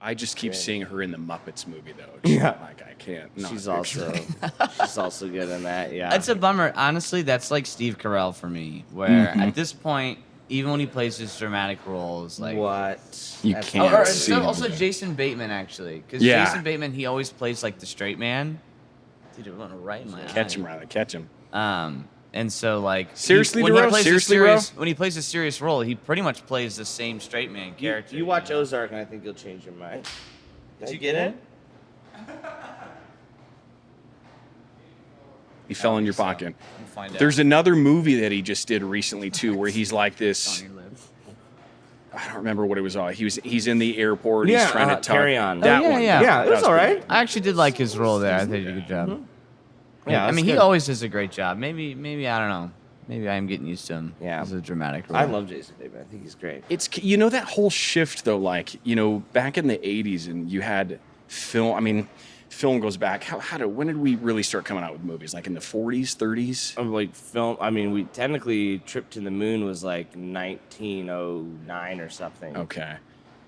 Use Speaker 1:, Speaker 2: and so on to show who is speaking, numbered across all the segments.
Speaker 1: I just keep seeing her in the Muppets movie though. Like I can't. Not
Speaker 2: She's
Speaker 1: picture
Speaker 2: also good in that. Yeah,
Speaker 3: That's a bummer. Honestly, that's like Steve Carell for me, where
Speaker 1: Mm-hmm.
Speaker 3: at this point, even when he plays his dramatic roles, like
Speaker 2: what
Speaker 1: You
Speaker 2: That's-
Speaker 1: can't.
Speaker 3: or
Speaker 1: see him
Speaker 3: also
Speaker 1: there.
Speaker 3: Jason Bateman actually, because
Speaker 1: Yeah.
Speaker 3: Jason Bateman he always plays like the straight man. Dude, it went right in my
Speaker 1: Catch
Speaker 3: eye.
Speaker 1: him, rather catch him.
Speaker 3: And so like
Speaker 1: Seriously,
Speaker 3: when he
Speaker 1: Duro?
Speaker 3: plays
Speaker 1: Seriously,
Speaker 3: a serious, when he plays a serious role, he pretty much plays the same straight man character.
Speaker 2: You watch
Speaker 3: know?
Speaker 2: Ozark, and I think you'll change your mind.
Speaker 3: Did you get it?
Speaker 1: He fell in your
Speaker 3: so.
Speaker 1: pocket.
Speaker 3: We'll find out.
Speaker 1: There's another movie that he just did recently too, where he's like this.
Speaker 3: On your lips.
Speaker 1: I don't remember what it was. He's in the airport. He's trying to talk.
Speaker 2: Carry On.
Speaker 1: That
Speaker 3: Oh, yeah,
Speaker 1: one.
Speaker 3: yeah.
Speaker 2: Yeah, it was
Speaker 1: That's
Speaker 2: all
Speaker 1: pretty
Speaker 2: right.
Speaker 3: I actually did like his role there. I think he did a good job.
Speaker 2: Yeah,
Speaker 3: I
Speaker 2: that's
Speaker 3: mean, he
Speaker 2: good.
Speaker 3: always does a great job. Maybe I don't know. Maybe I am getting used to him.
Speaker 2: Yeah.
Speaker 3: As a dramatic role.
Speaker 2: I love Jason Bateman. I think he's great.
Speaker 1: It's that whole shift though, like back in the '80s, and you had film. I mean, film goes back. When did we really start coming out with movies? Like in the '40s, '30s?
Speaker 2: Like film. I mean, we technically Trip to the Moon was like 1909 or something.
Speaker 1: Okay.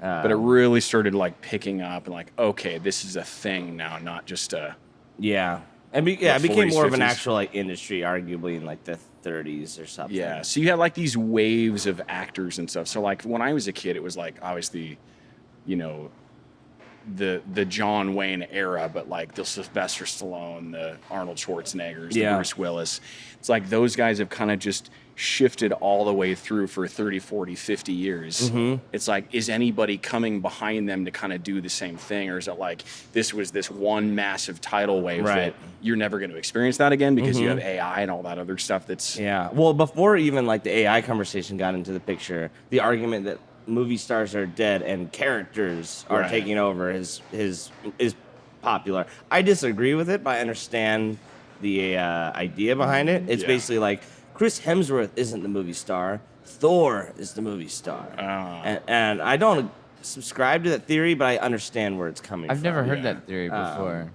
Speaker 1: But it really started like picking up and like, okay, this is a thing now, not just a.
Speaker 2: Yeah. And it
Speaker 1: 40s,
Speaker 2: became more of an
Speaker 1: 50s.
Speaker 2: actual like industry, arguably in like the 30s or something.
Speaker 1: Yeah. So you had like these waves of actors and stuff. So like when I was a kid, it was like obviously, the John Wayne era, but like the Sylvester Stallone, the Arnold Schwarzeneggers, the
Speaker 2: Yeah.
Speaker 1: Bruce Willis. It's like those guys have kind of just shifted all the way through for 30, 40, 50 years.
Speaker 2: Mm-hmm.
Speaker 1: It's like, is anybody coming behind them to kind of do the same thing? Or is it like this was this one massive tidal wave
Speaker 2: Right.
Speaker 1: that you're never going to experience that again because you have AI and all that other stuff that's...
Speaker 2: Yeah. Well, before even like the AI conversation got into the picture, the argument that movie stars are dead and characters are
Speaker 1: Right.
Speaker 2: taking over is popular. I disagree with it, but I understand the idea behind it. It's
Speaker 1: Yeah.
Speaker 2: basically like Chris Hemsworth isn't the movie star. Thor is the movie star. And I don't subscribe to that theory, but I understand where it's coming
Speaker 3: I've
Speaker 2: from.
Speaker 3: never heard
Speaker 1: Yeah.
Speaker 3: that theory before,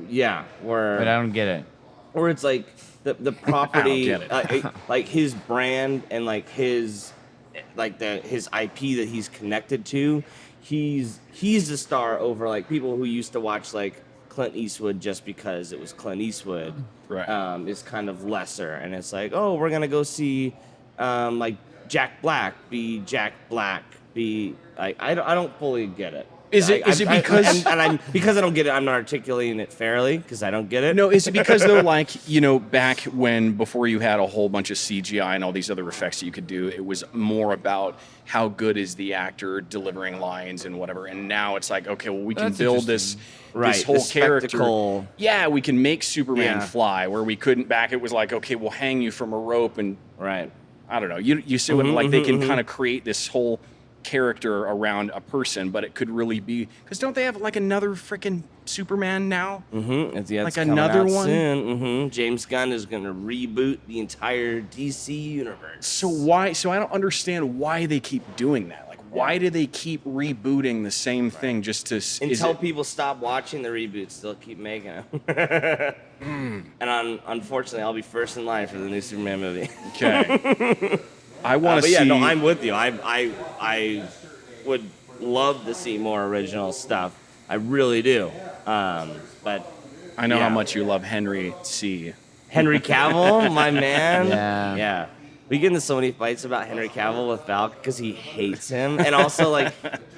Speaker 2: Yeah, where
Speaker 3: but I don't get it.
Speaker 2: or it's like the property,
Speaker 1: get it.
Speaker 2: like his brand and like his IP that he's connected to. He's the star over like people who used to watch like Clint Eastwood just because it was Clint Eastwood.
Speaker 1: Right.
Speaker 2: Is kind of lesser, and it's like, oh, we're gonna go see like Jack Black be Jack Black be like I don't fully get it.
Speaker 1: Is it because...
Speaker 2: because I don't get it, I'm not articulating it fairly because I don't get it.
Speaker 1: No, is it because though, like, back when, before you had a whole bunch of CGI and all these other effects that you could do, it was more about how good is the actor delivering lines and whatever. And now it's like, okay, well, we can
Speaker 3: That's
Speaker 1: build this
Speaker 2: Right,
Speaker 1: whole
Speaker 2: the
Speaker 1: character.
Speaker 2: spectacle.
Speaker 1: Yeah, we can make Superman
Speaker 2: Yeah.
Speaker 1: fly where we couldn't back. It was like, okay, we'll hang you from a rope and
Speaker 2: Right.
Speaker 1: I don't know. You see what like they can kind of create this whole character around a person, but it could really be because don't they have like another freaking Superman now?
Speaker 2: It's
Speaker 1: Like
Speaker 2: coming
Speaker 1: another
Speaker 2: out
Speaker 1: one?
Speaker 2: Soon. James Gunn is going to reboot the entire DC universe.
Speaker 1: So why? So I don't understand why they keep doing that. Like, why do they keep rebooting the same thing just to?
Speaker 2: Until people stop watching the reboots, they'll keep making them. And unfortunately, I'll be first in line for the new Superman movie.
Speaker 1: Okay. I want to
Speaker 2: But
Speaker 1: see.
Speaker 2: yeah, no, I'm with you. I would love to see more original stuff. I really do. But
Speaker 1: I know how
Speaker 2: yeah.
Speaker 1: much you love Henry C.
Speaker 2: Henry Cavill, my man.
Speaker 3: Yeah.
Speaker 2: Yeah. We get into so many fights about Henry Cavill with Valk because he hates him. And also, like,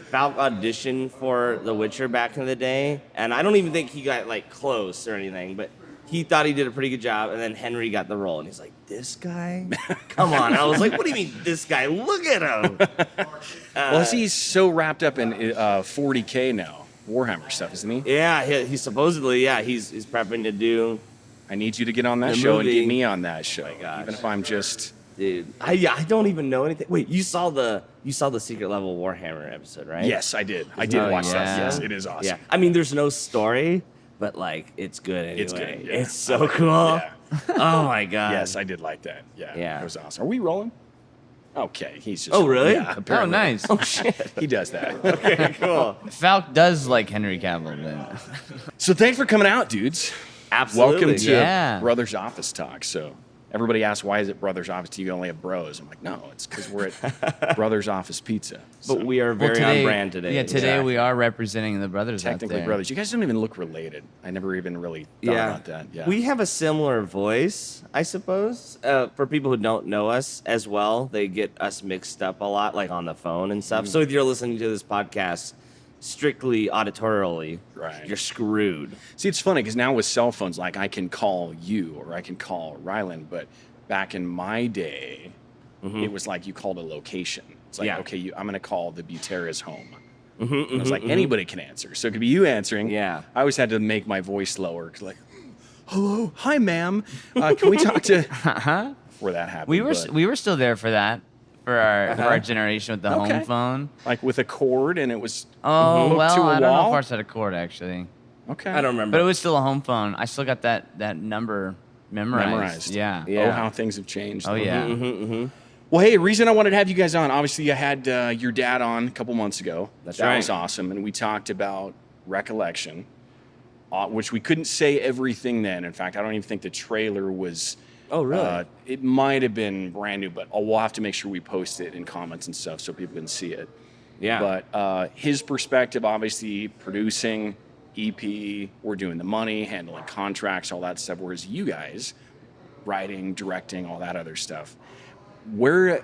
Speaker 2: Valk auditioned for The Witcher back in the day. And I don't even think he got, like, close or anything. But he thought he did a pretty good job. And then Henry got the role. And he's like, this guy? Come on. And I was like, what do you mean, this guy? Look at him.
Speaker 1: Well, he's so wrapped up in 40K now, Warhammer stuff, isn't he?
Speaker 2: Yeah, he supposedly, he's prepping to do.
Speaker 1: I need you to get on that
Speaker 2: The
Speaker 1: show and
Speaker 2: movie.
Speaker 1: get me on that show,
Speaker 2: gosh.
Speaker 1: even if I'm just.
Speaker 2: Dude, I don't even know anything. Wait, you saw the Secret Level Warhammer episode, right?
Speaker 1: Yes, I did. I did
Speaker 3: Oh,
Speaker 1: watch
Speaker 3: yeah.
Speaker 1: that. Yes, it is awesome.
Speaker 2: Yeah. I mean, there's no story, but like, it's good anyway.
Speaker 1: It's good. Yeah.
Speaker 2: It's so cool.
Speaker 1: Yeah.
Speaker 2: Oh my god.
Speaker 1: Yes, I did like that. Yeah,
Speaker 2: Yeah.
Speaker 1: it was awesome. Are we rolling? Okay, he's just.
Speaker 2: Oh, really?
Speaker 1: Yeah,
Speaker 3: Oh,
Speaker 1: apparently.
Speaker 3: nice.
Speaker 2: Oh shit.
Speaker 1: He does that.
Speaker 2: Okay, cool.
Speaker 3: Falk does like Henry Cavill. Then.
Speaker 1: So thanks for coming out, dudes.
Speaker 2: Absolutely.
Speaker 1: Welcome to
Speaker 3: Yeah.
Speaker 1: Brothers Office Talk. So everybody asks, why is it Brothers Office? Do you only have bros? I'm like, no, it's because we're at Brothers Office Pizza. So,
Speaker 2: But we are very on brand today.
Speaker 3: Yeah, today
Speaker 1: Exactly.
Speaker 3: we are representing the brothers out
Speaker 1: technically
Speaker 3: there.
Speaker 1: brothers. You guys don't even look related. I never even really thought about that. Yeah.
Speaker 2: We have a similar voice, I suppose. For people who don't know us as well, they get us mixed up a lot, like on the phone and stuff. So if you're listening to this podcast strictly auditorially,
Speaker 1: Right.
Speaker 2: you're screwed.
Speaker 1: See, it's funny because now with cell phones, like I can call you or I can call Rylan, but back in my day, it was like you called a location. It's like,
Speaker 2: Yeah.
Speaker 1: okay, I'm going to call the Butera's home. And it was like anybody can answer. So it could be you answering.
Speaker 2: Yeah.
Speaker 1: I always had to make my voice lower. Cause like, hello, hi, ma'am. Can we talk to... Before that happened.
Speaker 3: We were still there for that, for our generation with the home phone.
Speaker 1: Like with a cord and it was
Speaker 3: Oh,
Speaker 1: hooked
Speaker 3: well,
Speaker 1: to a
Speaker 3: I don't know if
Speaker 1: wall?
Speaker 3: ours had a cord, actually.
Speaker 1: Okay.
Speaker 2: I don't remember.
Speaker 3: But it was still a home phone. I still got that number memorized. Yeah.
Speaker 2: Yeah.
Speaker 1: Oh, how things have changed.
Speaker 3: Oh, yeah.
Speaker 1: Well, hey, reason I wanted to have you guys on, obviously I had your dad on a couple months ago.
Speaker 2: That's
Speaker 1: that
Speaker 2: right.
Speaker 1: was awesome. And we talked about Recollection, which we couldn't say everything then. In fact, I don't even think the trailer was...
Speaker 2: Oh, really?
Speaker 1: It might have been brand new, but we'll have to make sure we post it in comments and stuff so people can see it.
Speaker 2: Yeah.
Speaker 1: But his perspective, obviously, producing, EP, we're doing the money, handling contracts, all that stuff, whereas you guys, writing, directing, all that other stuff. Where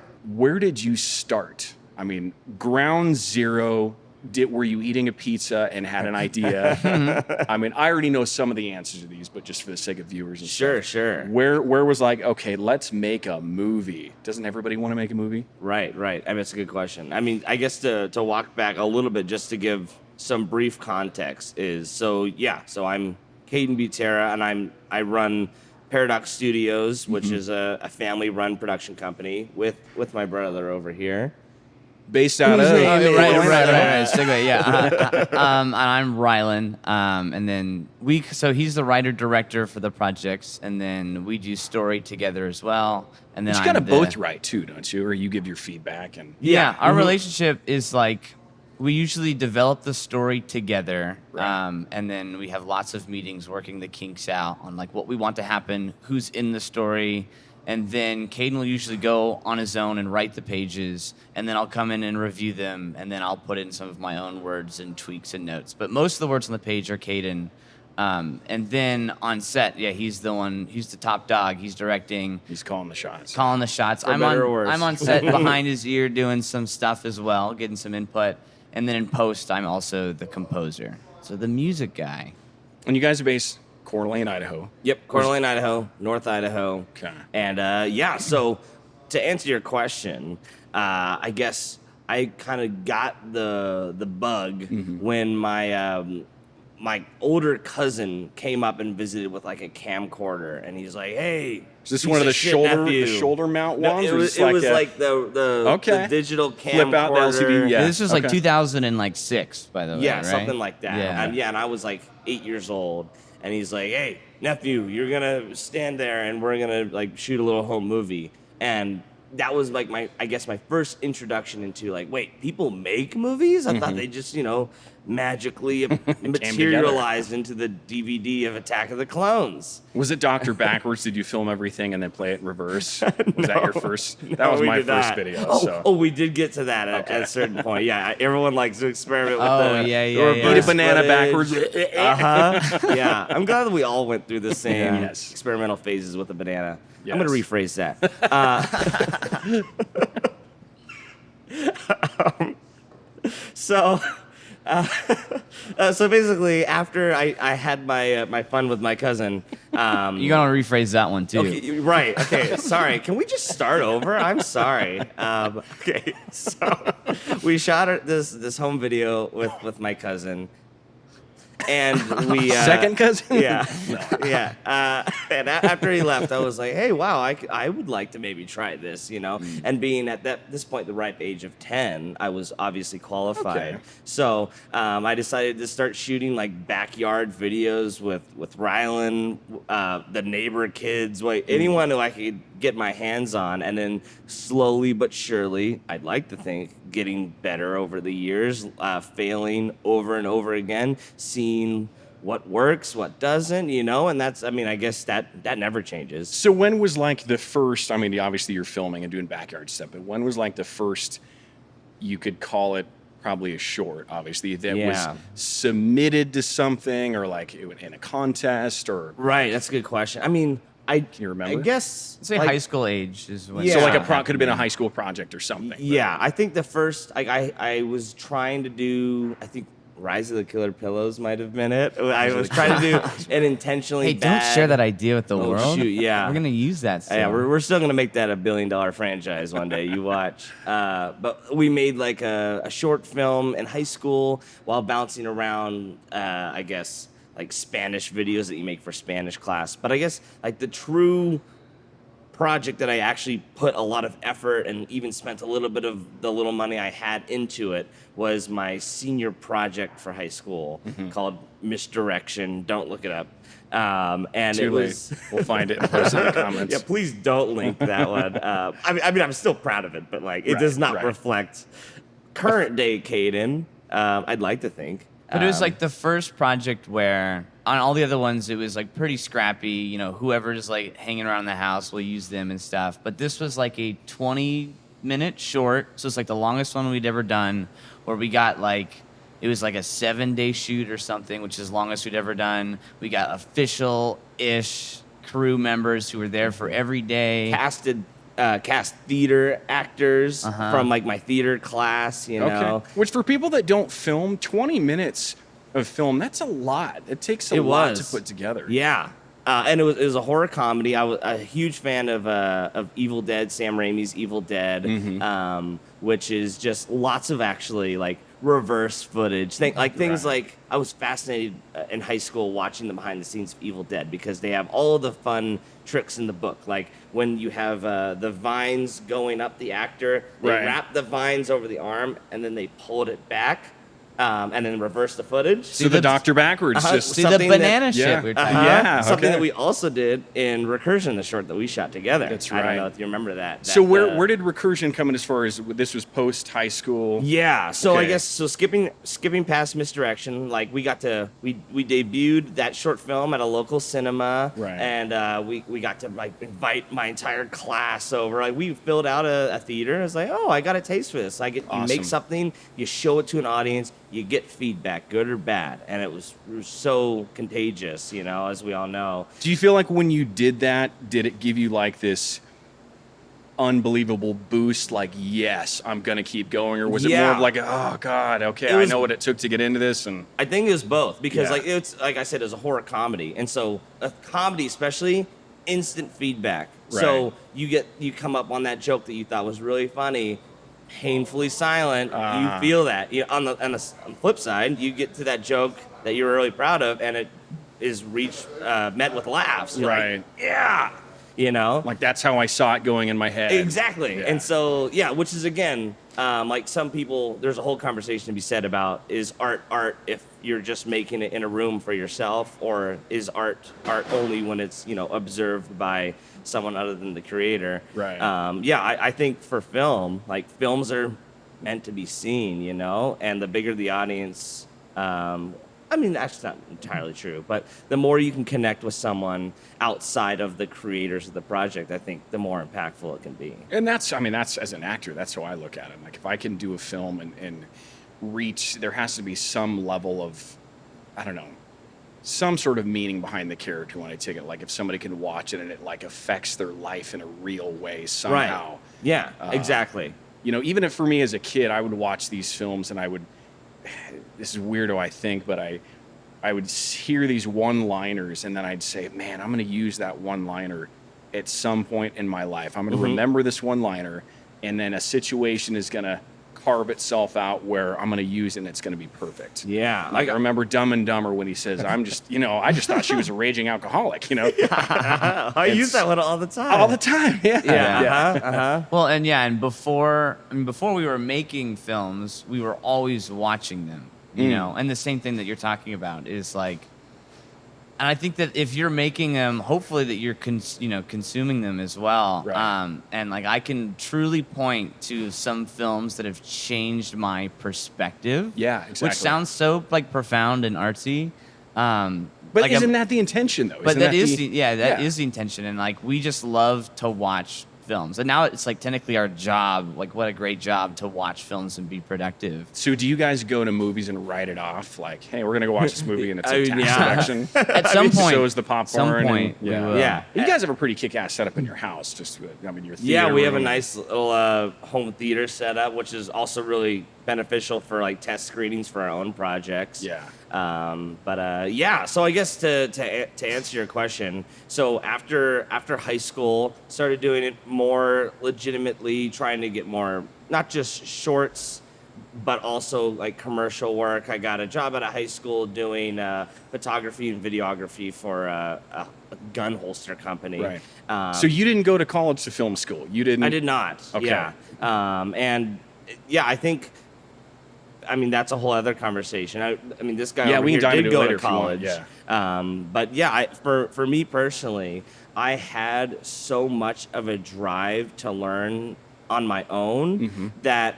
Speaker 1: did you start? I mean, ground zero. Were you eating a pizza and had an idea? I mean, I already know some of the answers to these, but just for the sake of viewers and
Speaker 2: Sure,
Speaker 1: stuff.
Speaker 2: sure.
Speaker 1: Where was like, okay, let's make a movie. Doesn't everybody want to make a movie?
Speaker 2: Right. I mean, that's a good question. I mean, I guess to walk back a little bit just to give some brief context is, so I'm Caden Butera, and I run Paradox Studios, which is a family-run production company with my brother over here.
Speaker 1: Based out of...
Speaker 3: Right. Segue, yeah. And I'm Rylan. And then so he's the writer-director for the projects, and then we do story together as well. And then
Speaker 1: You got to both write too, don't you? Or you give your feedback and...
Speaker 3: Yeah, our relationship is like, we usually develop the story together,
Speaker 1: Right.
Speaker 3: and then we have lots of meetings working the kinks out on like what we want to happen, who's in the story, and then Caden will usually go on his own and write the pages, and then I'll come in and review them, and then I'll put in some of my own words and tweaks and notes. But most of the words on the page are Caden. And then on set, he's the top dog. He's directing.
Speaker 1: He's calling the shots.
Speaker 3: I'm
Speaker 2: better or worse.
Speaker 3: on set behind his ear doing some stuff as well, getting some input. And then in post, I'm also the composer. So the music guy.
Speaker 1: And you guys are based Coeur d'Alene, Idaho.
Speaker 2: Yep, Coeur d'Alene, Idaho, North Idaho.
Speaker 1: Okay.
Speaker 2: And so to answer your question, I guess I kind of got the bug when my older cousin came up and visited with like a camcorder, and he's like, "Hey,
Speaker 1: Is this
Speaker 2: piece
Speaker 1: one of
Speaker 2: of
Speaker 1: the
Speaker 2: shit
Speaker 1: shoulder
Speaker 2: nephew."
Speaker 1: shoulder mount
Speaker 2: No,
Speaker 1: ones?
Speaker 2: it
Speaker 1: or
Speaker 2: was,
Speaker 1: is this
Speaker 2: like the digital camcorder.
Speaker 1: Flip out the LCD, yeah.
Speaker 3: This was like
Speaker 1: Okay.
Speaker 3: 2006, by the way.
Speaker 2: Yeah,
Speaker 3: right?
Speaker 2: something like that.
Speaker 3: Yeah.
Speaker 2: And I was like 8 years old, and he's like, "Hey, nephew, you're gonna stand there, and we're gonna like shoot a little home movie." And that was like my first introduction into like, wait, people make movies? I thought they just magically materialized into the DVD of Attack of the Clones.
Speaker 1: Was it Dr. Backwards? Did you film everything and then play it in reverse? Was that your first? That was
Speaker 2: we
Speaker 1: my
Speaker 2: did
Speaker 1: first
Speaker 2: not.
Speaker 1: video.
Speaker 2: Oh,
Speaker 1: so.
Speaker 2: oh, we did get to that at a certain point. Yeah, everyone likes to experiment with
Speaker 3: Oh,
Speaker 2: the
Speaker 3: yeah,
Speaker 2: the
Speaker 3: yeah, yeah.
Speaker 2: reverse
Speaker 1: Eat a banana
Speaker 2: footage.
Speaker 1: backwards.
Speaker 2: Yeah, I'm glad that we all went through the same
Speaker 1: Yes.
Speaker 2: experimental phases with the banana.
Speaker 1: Yes.
Speaker 2: I'm going to rephrase that. So basically, after I had my fun with my cousin,
Speaker 3: You're gonna rephrase that one too.
Speaker 2: okay, right? Okay, sorry. Can we just start over? I'm sorry. Okay, so we shot this home video with my cousin, and we
Speaker 1: Second cousin?
Speaker 2: Yeah, yeah. And after he left, I was like, "Hey, wow, I would like to maybe try this," And being at this point, the ripe age of 10, I was obviously qualified.
Speaker 1: Okay.
Speaker 2: So I decided to start shooting like backyard videos with Rylan, the neighbor kids, anyone who I could get my hands on, and then slowly but surely, I'd like to think, getting better over the years, failing over and over again, seeing what works, what doesn't, you know, and that's, I mean, I guess that never changes.
Speaker 1: So when was like the first, I mean, obviously you're filming and doing backyard stuff, but when was like the first, you could call it probably a short, obviously, that was submitted to something or like in a contest or?
Speaker 2: Right, that's a good question. I mean, can
Speaker 1: you remember?
Speaker 2: I guess
Speaker 3: Say
Speaker 2: like,
Speaker 3: high school age is when.
Speaker 1: So like
Speaker 3: it
Speaker 1: could have been a high school project or something.
Speaker 2: Yeah, I think the first, like, I was trying to do, I think Rise of the Killer Pillows might have been it. I was trying to do an intentionally
Speaker 3: Hey,
Speaker 2: bad.
Speaker 3: don't share that idea with the world.
Speaker 2: Shoot, yeah.
Speaker 3: We're gonna use that. Still.
Speaker 2: Yeah, we're still gonna make that $1 billion franchise one day. You watch. But we made like a short film in high school while bouncing around. I guess like Spanish videos that you make for Spanish class. But I guess like the true project that I actually put a lot of effort and even spent a little bit of the little money I had into it was my senior project for high school called Misdirection. Don't look it up. And
Speaker 1: Too
Speaker 2: it
Speaker 1: late.
Speaker 2: was.
Speaker 1: We'll find it and post it in the comments.
Speaker 2: Yeah, please don't link that one. I mean, I'm still proud of it, but like, it does not reflect current day Caden. I'd like to think.
Speaker 3: But it was like the first project where on all the other ones it was like pretty scrappy, you know, whoever's like hanging around the house will use them and stuff. But this was like a 20-minute short, so it's like the longest one we'd ever done, where we got like it was like a 7-day shoot or something, which is the longest we'd ever done. We got official-ish crew members who were there for every day.
Speaker 2: Cast theater actors from like my theater class, you know.
Speaker 1: Which for people that don't film, 20 minutes of film, that's a lot. It takes a lot to put together.
Speaker 2: Yeah. And it was a horror comedy. I was a huge fan of Evil Dead, Sam Raimi's Evil Dead, which is just lots of actually like reverse footage. Things like I was fascinated in high school watching the behind the scenes of Evil Dead because they have all the fun tricks in the book. Like when you have the vines going up the actor, they wrap the vines over the arm and then they pulled it back. And then reverse the footage.
Speaker 1: So the doctor backwards. Just
Speaker 3: See the banana shit we were talking about.
Speaker 2: Something that we also did in Recursion, the short that we shot together.
Speaker 1: That's
Speaker 2: I don't
Speaker 1: right.
Speaker 2: know if you remember that.
Speaker 1: So where did Recursion come in as far as this was post high school?
Speaker 2: Yeah. So I guess skipping past Misdirection, like we debuted that short film at a local cinema, and we got to like invite my entire class over. Like we filled out a theater. I was like, oh, I got a taste for this. You make something, you show it to an audience. You get feedback, good or bad, and it was so contagious, you know, as we all know.
Speaker 1: Do you feel like when you did that, did it give you like this unbelievable boost, like, yes, I'm going to keep going, or was it more of like, oh, God, okay, I know what it took to get into this? And
Speaker 2: I think it was both, because like it's like I said, it's a horror comedy, and so a comedy especially, instant feedback. So you come up on that joke that you thought was really funny, painfully silent. You feel that. On the flip side, you get to that joke that you were really proud of, and it is met with laughs. You're like, yeah, you know,
Speaker 1: like that's how I saw it going in my head.
Speaker 2: Exactly. And so which is again, like some people, there's a whole conversation to be said about is art if you're just making it in a room for yourself, or is art only when it's observed by someone other than the creator. I think for film, like films are meant to be seen, and the bigger the audience, I mean, that's not entirely true, but the more you can connect with someone outside of the creators of the project, I think the more impactful it can be.
Speaker 1: And that's as an actor, that's how I look at it. Like if I can do a film and reach, there has to be some level of, I don't know, some sort of meaning behind the character when I take it. Like if somebody can watch it and it like affects their life in a real way somehow.
Speaker 2: Right. Yeah, exactly.
Speaker 1: Even if for me as a kid, I would watch these films and I would, this is weirdo, I think, but I would hear these one-liners and then I'd say, man, I'm going to use that one-liner at some point in my life. I'm going to remember this one-liner, and then a situation is going to carve itself out where I'm going to use it and it's going to be perfect.
Speaker 2: Yeah.
Speaker 1: Like I remember Dumb and Dumber when he says, I just thought she was a raging alcoholic,
Speaker 2: I use that one all the time.
Speaker 1: All the time, yeah.
Speaker 3: Well, and before we were making films, we were always watching them, and the same thing that you're talking about is like, and I think that if you're making them, hopefully that you're consuming them as well.
Speaker 1: Right.
Speaker 3: And like I can truly point to some films that have changed my perspective.
Speaker 1: Yeah, exactly.
Speaker 3: Which sounds so like profound and artsy,
Speaker 1: But
Speaker 3: like
Speaker 1: isn't that the intention, though?
Speaker 3: But
Speaker 1: Isn't
Speaker 3: that
Speaker 1: the-
Speaker 3: is the intention, and like we just love to watch films, and now it's like technically our job. Like, what a great job to watch films and be productive.
Speaker 1: So do you guys go to movies and write it off? Like, hey, we're gonna go watch this movie and it's a tax
Speaker 2: yeah.
Speaker 1: deduction.
Speaker 3: At some point,
Speaker 1: so is the popcorn.
Speaker 3: some point,
Speaker 1: and,
Speaker 3: we
Speaker 1: yeah.
Speaker 3: will.
Speaker 2: Yeah.
Speaker 1: You guys have a pretty kick-ass setup in your house. Just, I mean, your theater
Speaker 2: Yeah, we have a
Speaker 1: room.
Speaker 2: nice little home theater setup, which is also really beneficial for like test screenings for our own projects.
Speaker 1: Yeah.
Speaker 2: Yeah. So I guess to answer your question, so after high school, started doing it more legitimately, trying to get more not just shorts, but also like commercial work. I got a job out of high school doing photography and videography for a gun holster company.
Speaker 1: Right. So you didn't go to college to film school. You didn't.
Speaker 2: I did not.
Speaker 1: Okay.
Speaker 2: Yeah. And yeah, I think. I mean, that's a whole other conversation. I mean, this guy over
Speaker 1: we
Speaker 2: here
Speaker 1: can dive
Speaker 2: did
Speaker 1: into it
Speaker 2: go
Speaker 1: later
Speaker 2: to
Speaker 1: if you want,
Speaker 2: college.
Speaker 1: yeah.
Speaker 2: But yeah, for me personally, I had so much of a drive to learn on my own
Speaker 1: Mm-hmm.
Speaker 2: that,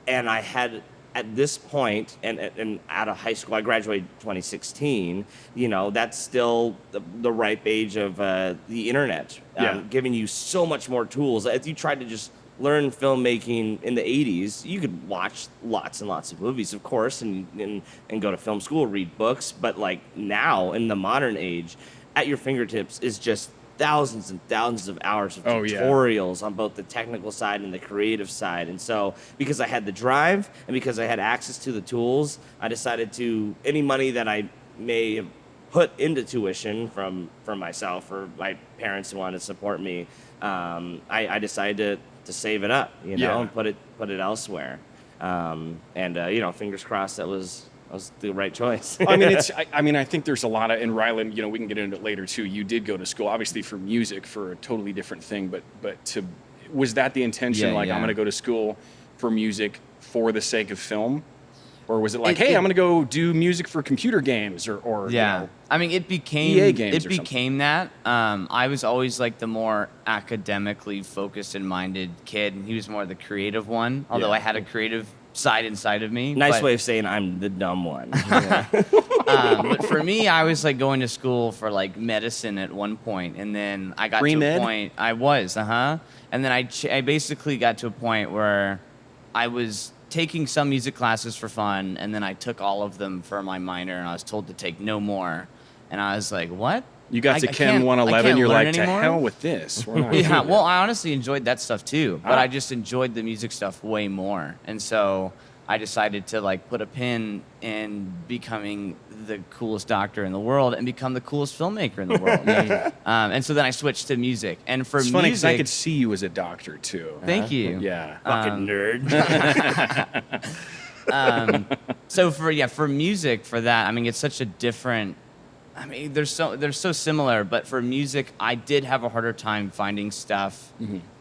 Speaker 2: and I had at this point, and out of high school, I graduated 2016. You know, that's still the ripe age of the internet,
Speaker 1: Yeah.
Speaker 2: giving you so much more tools. If you tried to just learn filmmaking in the 80s, you could watch lots and lots of movies, of course, and go to film school, read books. But like now, in the modern age, at your fingertips is just thousands and thousands of hours of tutorials on both the technical side and the creative side. And so because I had the drive and because I had access to the tools, I decided to, any money that I may have put into tuition from myself or my parents who wanted to support me, I decided to save it up, you know,
Speaker 1: Yeah.
Speaker 2: and put it elsewhere. You know, fingers crossed that was the right choice.
Speaker 1: I mean, I think there's a lot of, and Rylan, you know, we can get into it later too. You did go to school, obviously for music, for a totally different thing, but was that the intention?
Speaker 3: Yeah,
Speaker 1: like,
Speaker 3: yeah.
Speaker 1: I'm going to go to school for music for the sake of film? Or was it like, hey, I'm going to go do music for computer games or
Speaker 3: Yeah,
Speaker 1: you know,
Speaker 3: I mean, it became
Speaker 1: EA games or
Speaker 3: that. I was always like the more academically focused and minded kid, and he was more the creative one. Although
Speaker 1: Yeah.
Speaker 3: I had a creative side inside of me.
Speaker 2: Nice
Speaker 3: but,
Speaker 2: way of saying I'm the dumb one.
Speaker 3: But for me, I was like going to school for like medicine at one point, and then I got to
Speaker 1: Pre-med?
Speaker 3: a point. I was, and then I basically got to a point where I was taking some music classes for fun, and then I took all of them for my minor, and I was told to take no more, and I was like, what?
Speaker 1: you got to
Speaker 3: I
Speaker 1: Chem
Speaker 3: can't
Speaker 1: 111, you're
Speaker 3: learn
Speaker 1: like,
Speaker 3: anymore?
Speaker 1: to hell with this. We're not
Speaker 3: Yeah,
Speaker 1: doing
Speaker 3: well,
Speaker 1: it.
Speaker 3: I honestly enjoyed that stuff too, but
Speaker 1: Ah.
Speaker 3: I just enjoyed the music stuff way more. And so I decided to like put a pin in becoming the coolest doctor in the world and become the coolest filmmaker in the world. And so then I switched to music. And for
Speaker 1: It's funny because I
Speaker 3: music,
Speaker 1: could see you as a doctor too.
Speaker 3: thank you.
Speaker 1: Yeah.
Speaker 2: Fucking nerd.
Speaker 3: So for music, for that, I mean, it's such a different. I mean, they're so similar, but for music, I did have a harder time finding stuff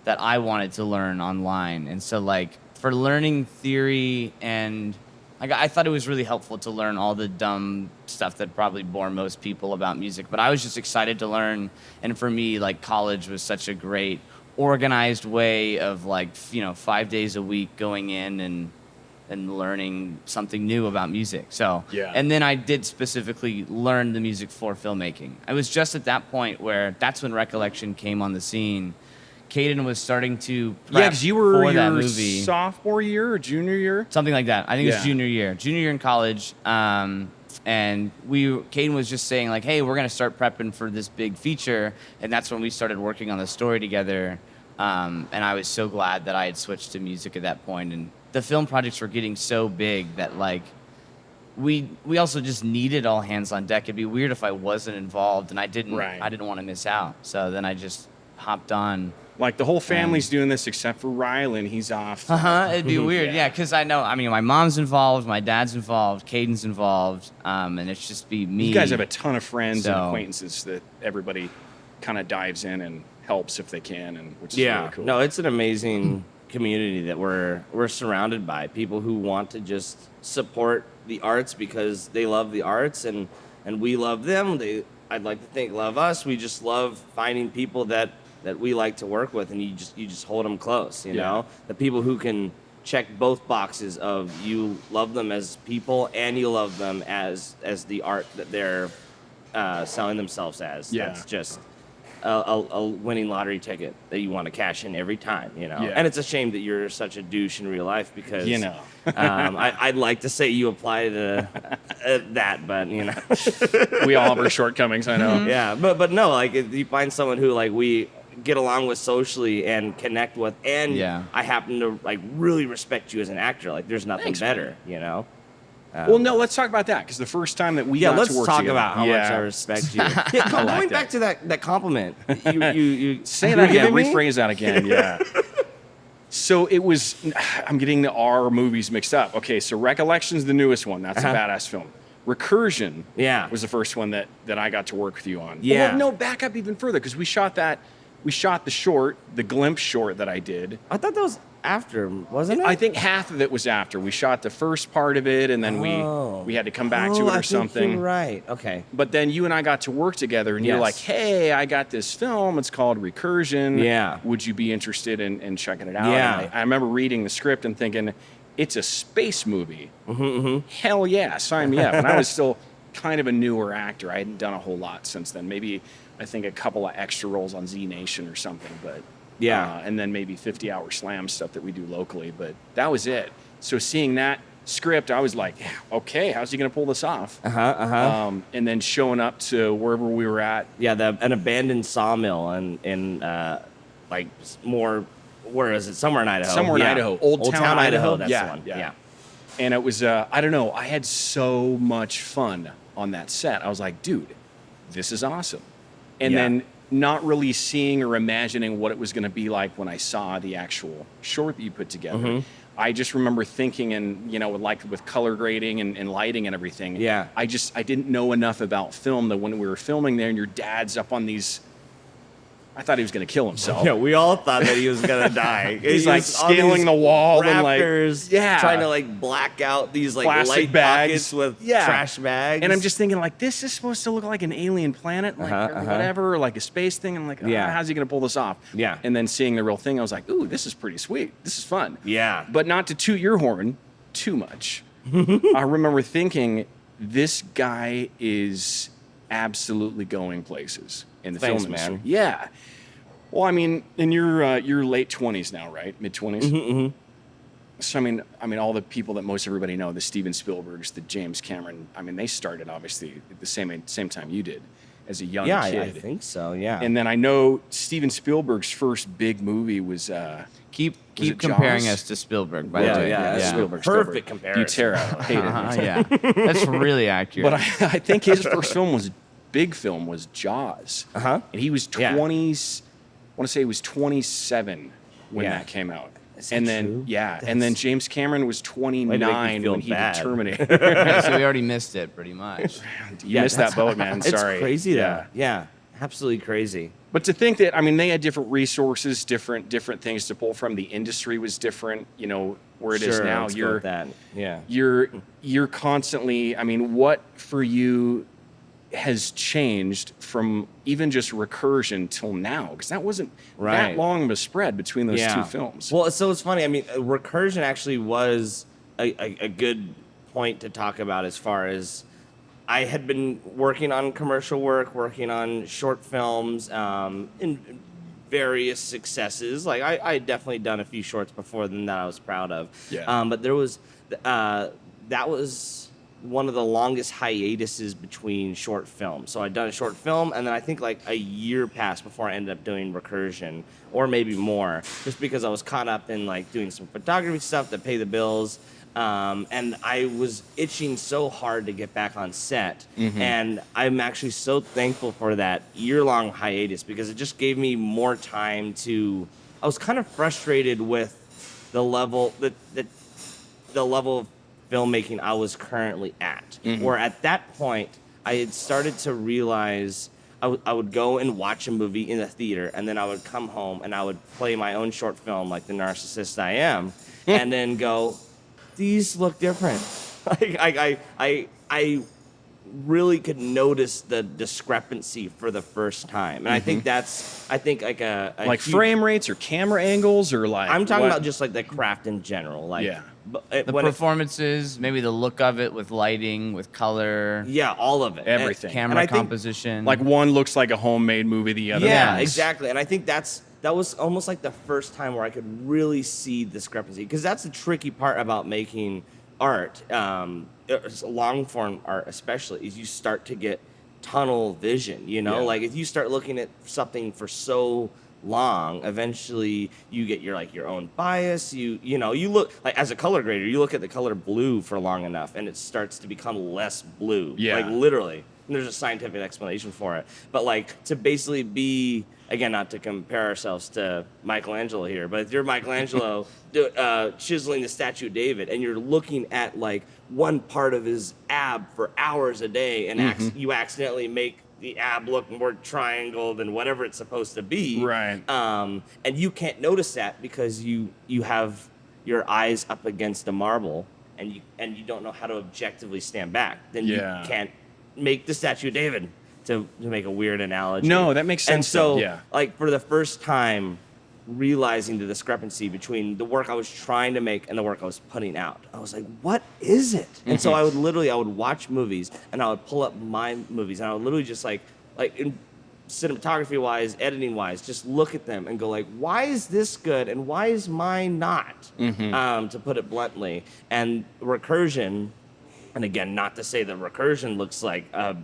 Speaker 3: that I wanted to learn online, and so like for learning theory and I thought it was really helpful to learn all the dumb stuff that probably bore most people about music, but I was just excited to learn, and for me, like college was such a great organized way of like 5 days a week going in and learning something new about music. So,
Speaker 1: Yeah.
Speaker 3: and then I did specifically learn the music for filmmaking. I was just at that point where that's when Recollection came on the scene. Caden was starting to prep
Speaker 1: Yeah, because you were
Speaker 3: for that
Speaker 1: your
Speaker 3: movie.
Speaker 1: sophomore year or junior year?
Speaker 3: Something like that. I think it was
Speaker 1: Yeah.
Speaker 3: junior year in college. And Caden was just saying like, hey, we're going to start prepping for this big feature. And that's when we started working on the story together. And I was so glad that I had switched to music at that point. And the film projects were getting so big that like we also just needed all hands on deck. It'd be weird if I wasn't involved, and I didn't want to miss out. So then I just hopped on.
Speaker 1: Like the whole family's doing this except for Rylan. He's off.
Speaker 3: It'd be weird, yeah, because I mean, my mom's involved, my dad's involved, Caden's involved, and it's just be me.
Speaker 1: You guys have a ton of friends and
Speaker 3: So-
Speaker 1: acquaintances that everybody kind of dives in and helps if they can, and which is
Speaker 2: Yeah,
Speaker 1: really cool.
Speaker 2: no, it's an amazing community that we're surrounded by. People who want to just support the arts because they love the arts and we love them. I'd like to think love us. We just love finding people that we like to work with, and you just hold them close. You
Speaker 1: Yeah.
Speaker 2: know, the people who can check both boxes of you love them as people and you love them as the art that they're selling themselves as.
Speaker 1: Yeah.
Speaker 2: That's just a winning lottery ticket that you want to cash in every time, you know.
Speaker 1: Yeah.
Speaker 2: And it's a shame that you're such a douche in real life because
Speaker 1: You know.
Speaker 2: I'd like to say you apply to that, but you know.
Speaker 1: We all have our shortcomings, I know.
Speaker 2: Yeah, but no, like if you find someone who like we get along with socially and connect with, and
Speaker 3: Yeah.
Speaker 2: I happen to like really respect you as an actor. Like there's nothing
Speaker 1: Thanks,
Speaker 2: better,
Speaker 1: man.
Speaker 2: you know.
Speaker 1: Well, no, let's talk about that because the first time that we
Speaker 2: Yeah,
Speaker 1: got
Speaker 2: let's
Speaker 1: to work
Speaker 2: talk
Speaker 1: together,
Speaker 2: about how much I respect you. Yeah,
Speaker 1: I
Speaker 2: going
Speaker 1: like
Speaker 2: back to that compliment, you
Speaker 1: Say
Speaker 2: you
Speaker 1: that again.
Speaker 2: giving me?
Speaker 1: Rephrase that again. Yeah. So it was. I'm getting the R movies mixed up. Okay, so Recollection's the newest one. That's a badass film. Recursion.
Speaker 2: Yeah.
Speaker 1: Was the first one that I got to work with you on.
Speaker 2: Yeah.
Speaker 1: Well, no, back up even further because we shot that. We shot the short, the glimpse short that I did.
Speaker 2: I thought that was after, wasn't it?
Speaker 1: I think half of it was after. We shot the first part of it, and then we had to come back to it or
Speaker 2: I
Speaker 1: something.
Speaker 2: think you're right. Okay.
Speaker 1: But then you and I got to work together, and you're
Speaker 2: Yes.
Speaker 1: like, "Hey, I got this film. It's called Recursion.
Speaker 2: Yeah.
Speaker 1: Would you be interested in checking it out?"
Speaker 2: Yeah.
Speaker 1: And I remember reading the script and thinking, "It's a space movie.
Speaker 2: Mm-hmm.
Speaker 1: Hell yeah, sign me up." And I was still kind of a newer actor. I hadn't done a whole lot since then. Maybe I think a couple of extra roles on Z Nation or something, but
Speaker 2: Yeah.
Speaker 1: and then maybe 50-hour slam stuff that we do locally. But that was it. So seeing that script, I was like, "Okay, how's he gonna pull this off?" And then showing up to wherever we were at.
Speaker 2: Yeah, an abandoned sawmill in like more. Where is it? Somewhere in Idaho.
Speaker 1: Somewhere in
Speaker 2: Yeah.
Speaker 1: Idaho. Old Town, Idaho.
Speaker 2: That's
Speaker 1: Yeah,
Speaker 2: the one.
Speaker 1: yeah.
Speaker 2: Yeah.
Speaker 1: And it was, I don't know, I had so much fun on that set. I was like, dude, this is awesome. And
Speaker 2: Yeah.
Speaker 1: then not really seeing or imagining what it was going to be like when I saw the actual short that you put together.
Speaker 2: Mm-hmm.
Speaker 1: I just remember thinking, and like with color grading and lighting and everything.
Speaker 2: Yeah.
Speaker 1: I didn't know enough about film that when we were filming there and your dad's up on these, I thought he was going to kill himself.
Speaker 2: Yeah, we all thought that he was gonna die.
Speaker 1: He's
Speaker 2: He
Speaker 1: like
Speaker 2: was on
Speaker 1: scaling
Speaker 2: these
Speaker 1: the wall and like,
Speaker 2: rafters,
Speaker 1: yeah.
Speaker 2: trying to like black out these like
Speaker 1: Plastic
Speaker 2: light
Speaker 1: bags.
Speaker 2: pockets with
Speaker 1: Yeah.
Speaker 2: trash bags.
Speaker 1: And I'm just thinking, like, this is supposed to look like an alien planet, like, or whatever, or like a space thing. I'm like,
Speaker 2: Yeah.
Speaker 1: how's he going to pull this off?
Speaker 2: Yeah.
Speaker 1: And then seeing the real thing, I was like, ooh, this is pretty sweet. This is fun.
Speaker 2: Yeah.
Speaker 1: But not to toot your horn too much. I remember thinking, this guy is absolutely going places in the
Speaker 2: Thanks,
Speaker 1: film industry.
Speaker 2: man.
Speaker 1: Yeah. Well, I mean, in your late 20s now, right? Mid 20s. So I mean, all the people that most everybody know, the Steven Spielbergs, the James Cameron. I mean, they started obviously at the same time you did, as a young
Speaker 2: yeah,
Speaker 1: kid.
Speaker 2: I think so. Yeah.
Speaker 1: And then I know Steven Spielberg's first big movie was.
Speaker 3: Keep
Speaker 1: it
Speaker 3: comparing
Speaker 1: Jaws?
Speaker 3: us to Spielberg, by
Speaker 2: Yeah,
Speaker 3: the way.
Speaker 2: yeah,
Speaker 1: Spielberg.
Speaker 2: Perfect comparison.
Speaker 1: Butera, Caden.
Speaker 3: Yeah, that's really accurate.
Speaker 1: But I think his first big film was Jaws.
Speaker 2: Uh-huh.
Speaker 1: And he was
Speaker 2: Yeah.
Speaker 1: 20s. I want to say he was 27 when
Speaker 2: Yeah.
Speaker 1: that came out.
Speaker 2: Is that
Speaker 1: And then
Speaker 2: true?
Speaker 1: and then James Cameron was 29
Speaker 2: feel
Speaker 1: when he
Speaker 2: bad.
Speaker 1: did Terminator.
Speaker 3: Yeah, so we already missed it pretty much.
Speaker 1: You missed that boat, man.
Speaker 2: It's
Speaker 1: Sorry.
Speaker 2: crazy
Speaker 1: Yeah.
Speaker 2: though. Yeah. Absolutely crazy.
Speaker 1: But to think that, I mean, they had different resources, different things to pull from. The industry was different, where it is
Speaker 2: Sure,
Speaker 1: now.
Speaker 2: let's go with that. Yeah.
Speaker 1: You're constantly, I mean, what for you has changed from even just Recursion till now? Because that wasn't that
Speaker 2: Right.
Speaker 1: long of a spread between those two films.
Speaker 2: Well, so it's funny. I mean, Recursion actually was a good point to talk about as far as I had been working on commercial work, working on short films, in various successes. Like I had definitely done a few shorts before then that I was proud of.
Speaker 1: Yeah.
Speaker 2: But there was that was one of the longest hiatuses between short films. So I'd done a short film, and then I think like a year passed before I ended up doing Recursion, or maybe more, just because I was caught up in like doing some photography stuff to pay the bills. And I was itching so hard to get back on set. And I'm actually so thankful for that year-long hiatus because it just gave me more time to. I was kind of frustrated with the level the level of filmmaking I was currently at. Where at that point, I had started to realize I would go and watch a movie in a theater, and then I would come home and I would play my own short film, like the narcissist I am, and then go, these look different. Like I really could notice the discrepancy for the first time. And I think like a
Speaker 1: Like
Speaker 2: huge,
Speaker 1: frame rates or camera angles or like
Speaker 2: I'm talking
Speaker 1: what?
Speaker 2: about just like the craft in general. Like,
Speaker 1: Yeah.
Speaker 3: The performances, maybe the look of it with lighting, with color,
Speaker 2: yeah, all of it.
Speaker 1: Everything.
Speaker 2: And
Speaker 3: camera
Speaker 2: I think-
Speaker 3: composition.
Speaker 1: Like one looks like a homemade movie, the other
Speaker 2: Yeah,
Speaker 1: one's-
Speaker 2: exactly. And I think that was almost like the first time where I could really see discrepancy, because that's the tricky part about making art, long form art especially, is you start to get tunnel vision. You know,
Speaker 1: Yeah.
Speaker 2: like if you start looking at something for so long, eventually you get your own bias. You look like, as a color grader, you look at the color blue for long enough, and it starts to become less blue.
Speaker 1: Yeah.
Speaker 2: Like literally. And there's a scientific explanation for it. But like to basically be, again, not to compare ourselves to Michelangelo here, but if you're Michelangelo chiseling the statue of David, and you're looking at like one part of his ab for hours a day, and you accidentally make the ab look more triangle than whatever it's supposed to be.
Speaker 1: Right.
Speaker 2: And you can't notice that because you have your eyes up against a marble, and you don't know how to objectively stand back. Then
Speaker 1: Yeah.
Speaker 2: you can't make the statue of David, to make a weird analogy.
Speaker 1: No, that makes sense,
Speaker 2: And so,
Speaker 1: though, yeah.
Speaker 2: like, for the first time, realizing the discrepancy between the work I was trying to make and the work I was putting out, I was like, what is it? And so I would watch movies, and I would pull up my movies, and I would literally just like in cinematography wise, editing wise, just look at them and go like, why is this good and why is mine not? To put it bluntly. And recursion, and again, not to say that recursion looks like a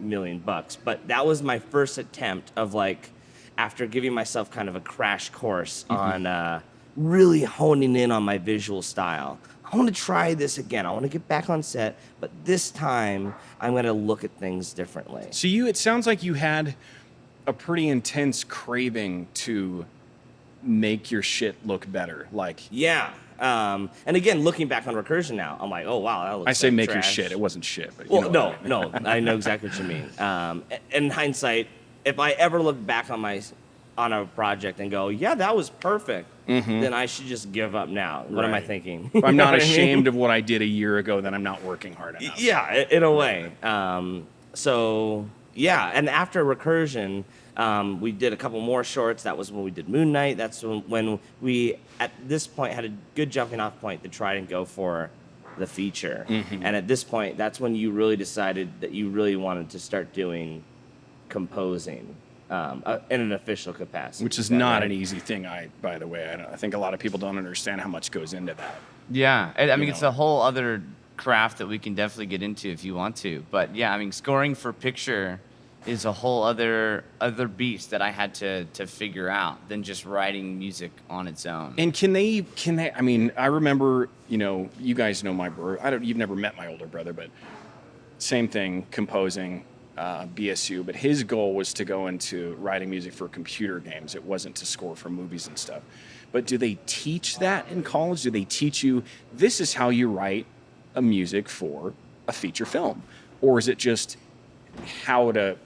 Speaker 2: $1,000,000, but that was my first attempt of like, after giving myself kind of a crash course on really honing in on my visual style. I want to try this again. I want to get back on set, but this time I'm going to look at things differently.
Speaker 1: So it sounds like you had a pretty intense craving to make your shit look better. Like,
Speaker 2: Yeah. And again, looking back on recursion now, I'm like, oh wow, that looks
Speaker 1: I say
Speaker 2: like
Speaker 1: make your
Speaker 2: trash.
Speaker 1: shit. It wasn't shit. But
Speaker 2: Well,
Speaker 1: you know what I mean.
Speaker 2: no, I know exactly what you mean. In hindsight, if I ever look back on a project and go, yeah, that was perfect, then I should just give up now. What am I
Speaker 1: Right.
Speaker 2: thinking?
Speaker 1: If I'm not
Speaker 2: You know what I mean?
Speaker 1: ashamed of what I did a year ago, then I'm not working hard enough.
Speaker 2: Yeah, in a way. So yeah, and after recursion, we did a couple more shorts. That was when we did Moon Knight. That's when we, at this point, had a good jumping off point to try and go for the feature. And at this point, that's when you really decided that you really wanted to start doing composing in an official capacity.
Speaker 1: Which is
Speaker 2: that
Speaker 1: not
Speaker 2: right?
Speaker 1: an easy thing, by the way. I think a lot of people don't understand how much goes into that.
Speaker 3: Yeah, I mean,
Speaker 1: You
Speaker 3: it's
Speaker 1: know.
Speaker 3: a whole other craft that we can definitely get into if you want to. But yeah, I mean, scoring for picture is a whole other beast that I had to figure out than just writing music on its own.
Speaker 1: And can they, I mean, I remember, you guys know my brother. You've never met my older brother, but same thing, composing, BSU. But his goal was to go into writing music for computer games. It wasn't to score for movies and stuff. But do they teach that in college? Do they teach you, this is how you write a music for a feature film? Or is it just how to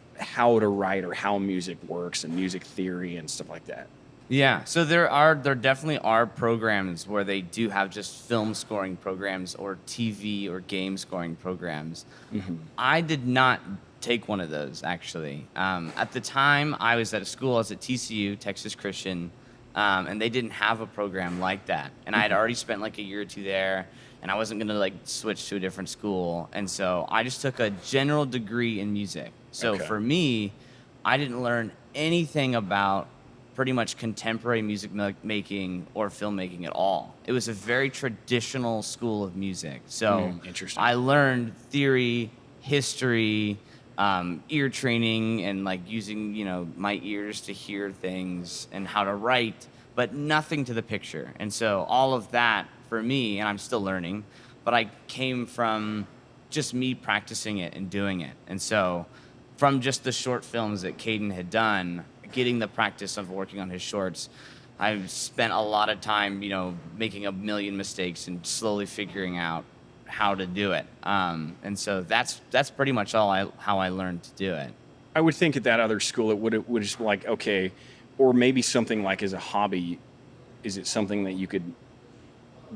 Speaker 1: write or how music works and music theory and stuff like that?
Speaker 3: Yeah, so there definitely are programs where they do have just film scoring programs or TV or game scoring programs. I did not take one of those, actually. At the time, I was at a school, I was at TCU, Texas Christian, and they didn't have a program like that. And I had already spent like a year or two there, and I wasn't going to switch to a different school. And so I just took a general degree in music. So
Speaker 1: Okay.
Speaker 3: for me, I didn't learn anything about pretty much contemporary music making or filmmaking at all. It was a very traditional school of music. So
Speaker 1: Interesting.
Speaker 3: I learned theory, history, ear training, and using my ears to hear things and how to write, but nothing to the picture. And so all of that for me, and I'm still learning, but I came from just me practicing it and doing it. And so from just the short films that Caden had done, getting the practice of working on his shorts, I've spent a lot of time, making a million mistakes and slowly figuring out how to do it. And so that's pretty much how I learned to do it.
Speaker 1: I would think at that other school it would just be like, okay, or maybe something like as a hobby, is it something that you could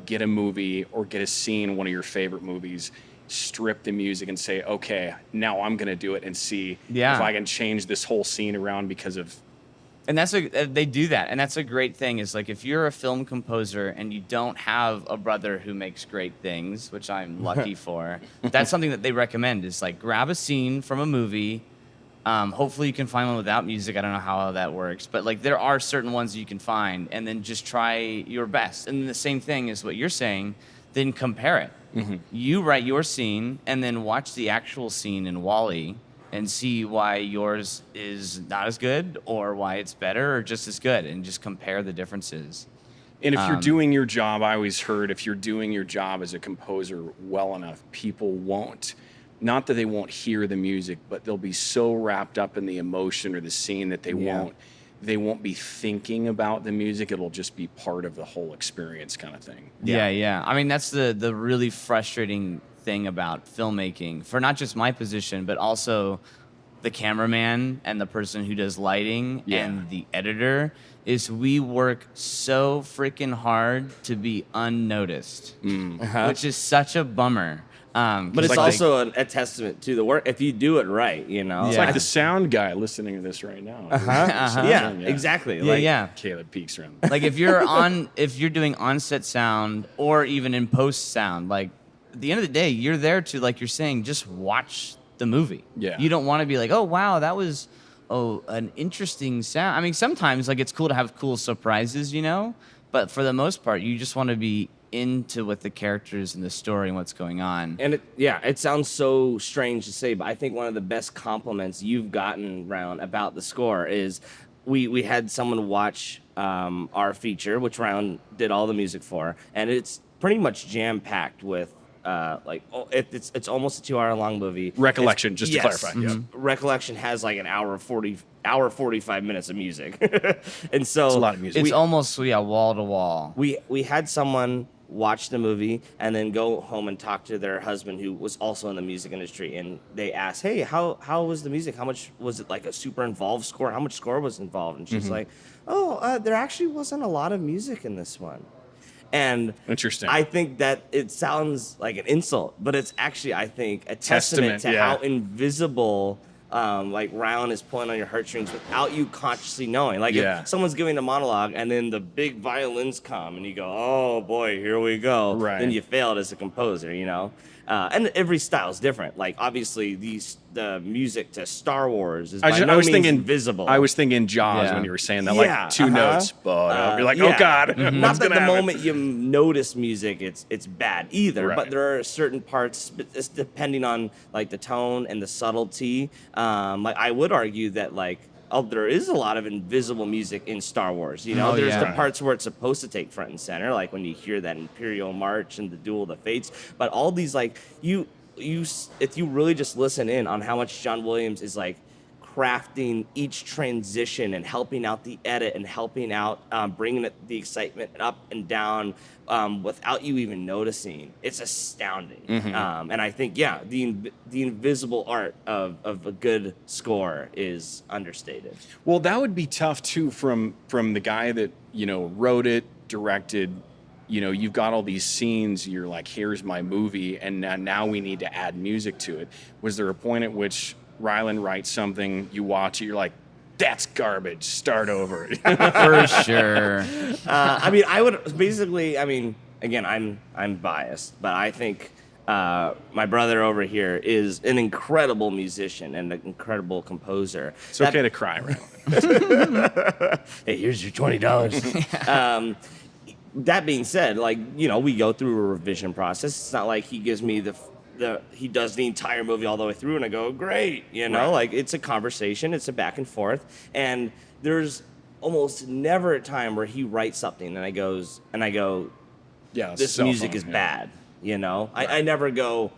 Speaker 1: get a movie or get a scene in one of your favorite movies strip the music and say, okay, now I'm going to do it and see
Speaker 3: Yeah.
Speaker 1: if I can change this whole scene around because of.
Speaker 3: And they do that, and that's a great thing. Is like if you're a film composer and you don't have a brother who makes great things, which I'm lucky for, that's something that they recommend. Is like grab a scene from a movie. Hopefully you can find one without music. I don't know how that works, but like there are certain ones you can find, and then just try your best. And the same thing is what you're saying. Then compare it.
Speaker 1: Mm-hmm.
Speaker 3: You write your scene, and then watch the actual scene in Wall-E and see why yours is not as good or why it's better or just as good, and just compare the differences.
Speaker 1: And if you're doing your job, I always heard, if you're doing your job as a composer well enough, people won't, not that they won't hear the music, but they'll be so wrapped up in the emotion or the scene that they won't be thinking about the music. It'll just be part of the whole experience kind of thing.
Speaker 3: Yeah. I mean, that's the really frustrating thing about filmmaking for not just my position, but also the cameraman and the person who does lighting and the editor, is we work so freaking hard to be unnoticed, which is such a bummer.
Speaker 2: But it's also a testament to the work if you do it right, you know.
Speaker 1: It's
Speaker 3: Yeah.
Speaker 1: like the sound guy listening to this right now.
Speaker 2: Yeah, exactly.
Speaker 1: Caleb peeks around.
Speaker 3: Like if you're doing on-set sound or even in post sound, like at the end of the day, you're there to, like you're saying, just watch the movie.
Speaker 1: Yeah.
Speaker 3: You don't want to be like, oh wow, that was an interesting sound. I mean, sometimes like it's cool to have cool surprises, you know, but for the most part, you just want to be into what the characters and the story and what's going on.
Speaker 2: And it sounds so strange to say, but I think one of the best compliments you've gotten, Round, about the score is we had someone watch our feature, which Round did all the music for, and it's pretty much jam packed with it's almost a 2-hour long movie.
Speaker 1: Recollection, just to clarify. Yeah.
Speaker 2: Recollection has like an hour 45 minutes of music, and so
Speaker 1: It's a lot of music.
Speaker 3: It's almost wall to wall.
Speaker 2: we had someone watch the movie and then go home and talk to their husband who was also in the music industry, and they asked, hey, how was the music? How much was it, like a super involved score? How much score was involved? And she's like, there actually wasn't a lot of music in this one. And
Speaker 1: Interesting.
Speaker 2: I think that it sounds like an insult, but it's actually, I think, a testament to how invisible like Rylan is pulling on your heartstrings without you consciously knowing. Like if someone's giving a monologue and then the big violins come and you go, oh boy, here we go.
Speaker 1: Right.
Speaker 2: Then you failed as a composer, you know? And every style is different. Like obviously the music to Star Wars is by no means invisible.
Speaker 1: I was thinking Jaws when you were saying that, like two notes, but you're like, oh God.
Speaker 2: Not that the moment you notice music, it's bad either.
Speaker 1: Right.
Speaker 2: But there are certain parts, it's depending on like the tone and the subtlety. Like I would argue that there is a lot of invisible music in Star Wars. You know, there's the parts where it's supposed to take front and center, like when you hear that Imperial March and the Duel of the Fates. But all these, like, if you really just listen in on how much John Williams is like crafting each transition and helping out the edit and helping out bringing the excitement up and down without you even noticing, it's astounding. And I think the invisible art of a good score is understated.
Speaker 1: Well, that would be tough too from the guy that wrote it, directed. You've got all these scenes. You're like, here's my movie, and now we need to add music to it. Was there a point at which Rylan writes something, you watch it, you're like, that's garbage, start over?
Speaker 3: For sure.
Speaker 2: I mean, I would basically, again, I'm biased, but I think my brother over here is an incredible musician and an incredible composer.
Speaker 1: It's okay to cry, Rylan.
Speaker 2: Hey, here's your $20. That being said, we go through a revision process. It's not like he gives me he does the entire movie all the way through and I go, great, like it's a conversation, it's a back and forth. And there's almost never a time where he writes something and I go, this music is bad. I never go,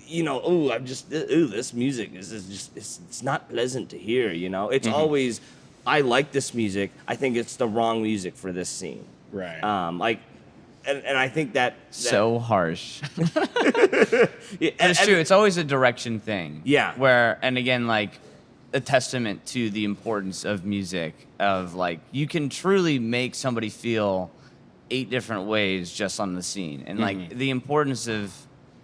Speaker 2: this music is just, it's not pleasant to hear, It's always, I like this music. I think it's the wrong music for this scene.
Speaker 1: Right.
Speaker 2: And I think that
Speaker 3: so harsh. It's true. It's always a direction thing.
Speaker 2: Yeah.
Speaker 3: And again, like a testament to the importance of music, of like you can truly make somebody feel 8 different ways just on the scene, and like the importance of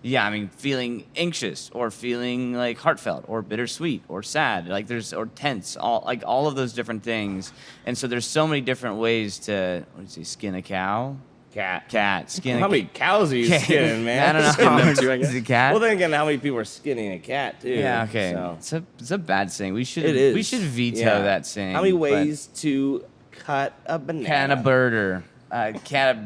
Speaker 3: Yeah, I mean, feeling anxious or feeling like heartfelt or bittersweet or sad, like or tense, all of those different things. And so there's so many different ways to, what did you say, skin a cow? Cat, skin
Speaker 2: How
Speaker 3: a
Speaker 2: many cows are you
Speaker 3: cat.
Speaker 2: skinning, man?
Speaker 3: I don't know.
Speaker 1: Skin them too, I guess.
Speaker 3: Is it cat?
Speaker 2: Well, then again, how many people are skinning a cat too?
Speaker 3: Yeah, okay.
Speaker 2: So.
Speaker 3: It's a bad saying. We should
Speaker 2: It is.
Speaker 3: we should veto
Speaker 2: Yeah.
Speaker 3: that saying.
Speaker 2: How many
Speaker 3: but
Speaker 2: ways to cut a banana?
Speaker 3: Cat a bird or cat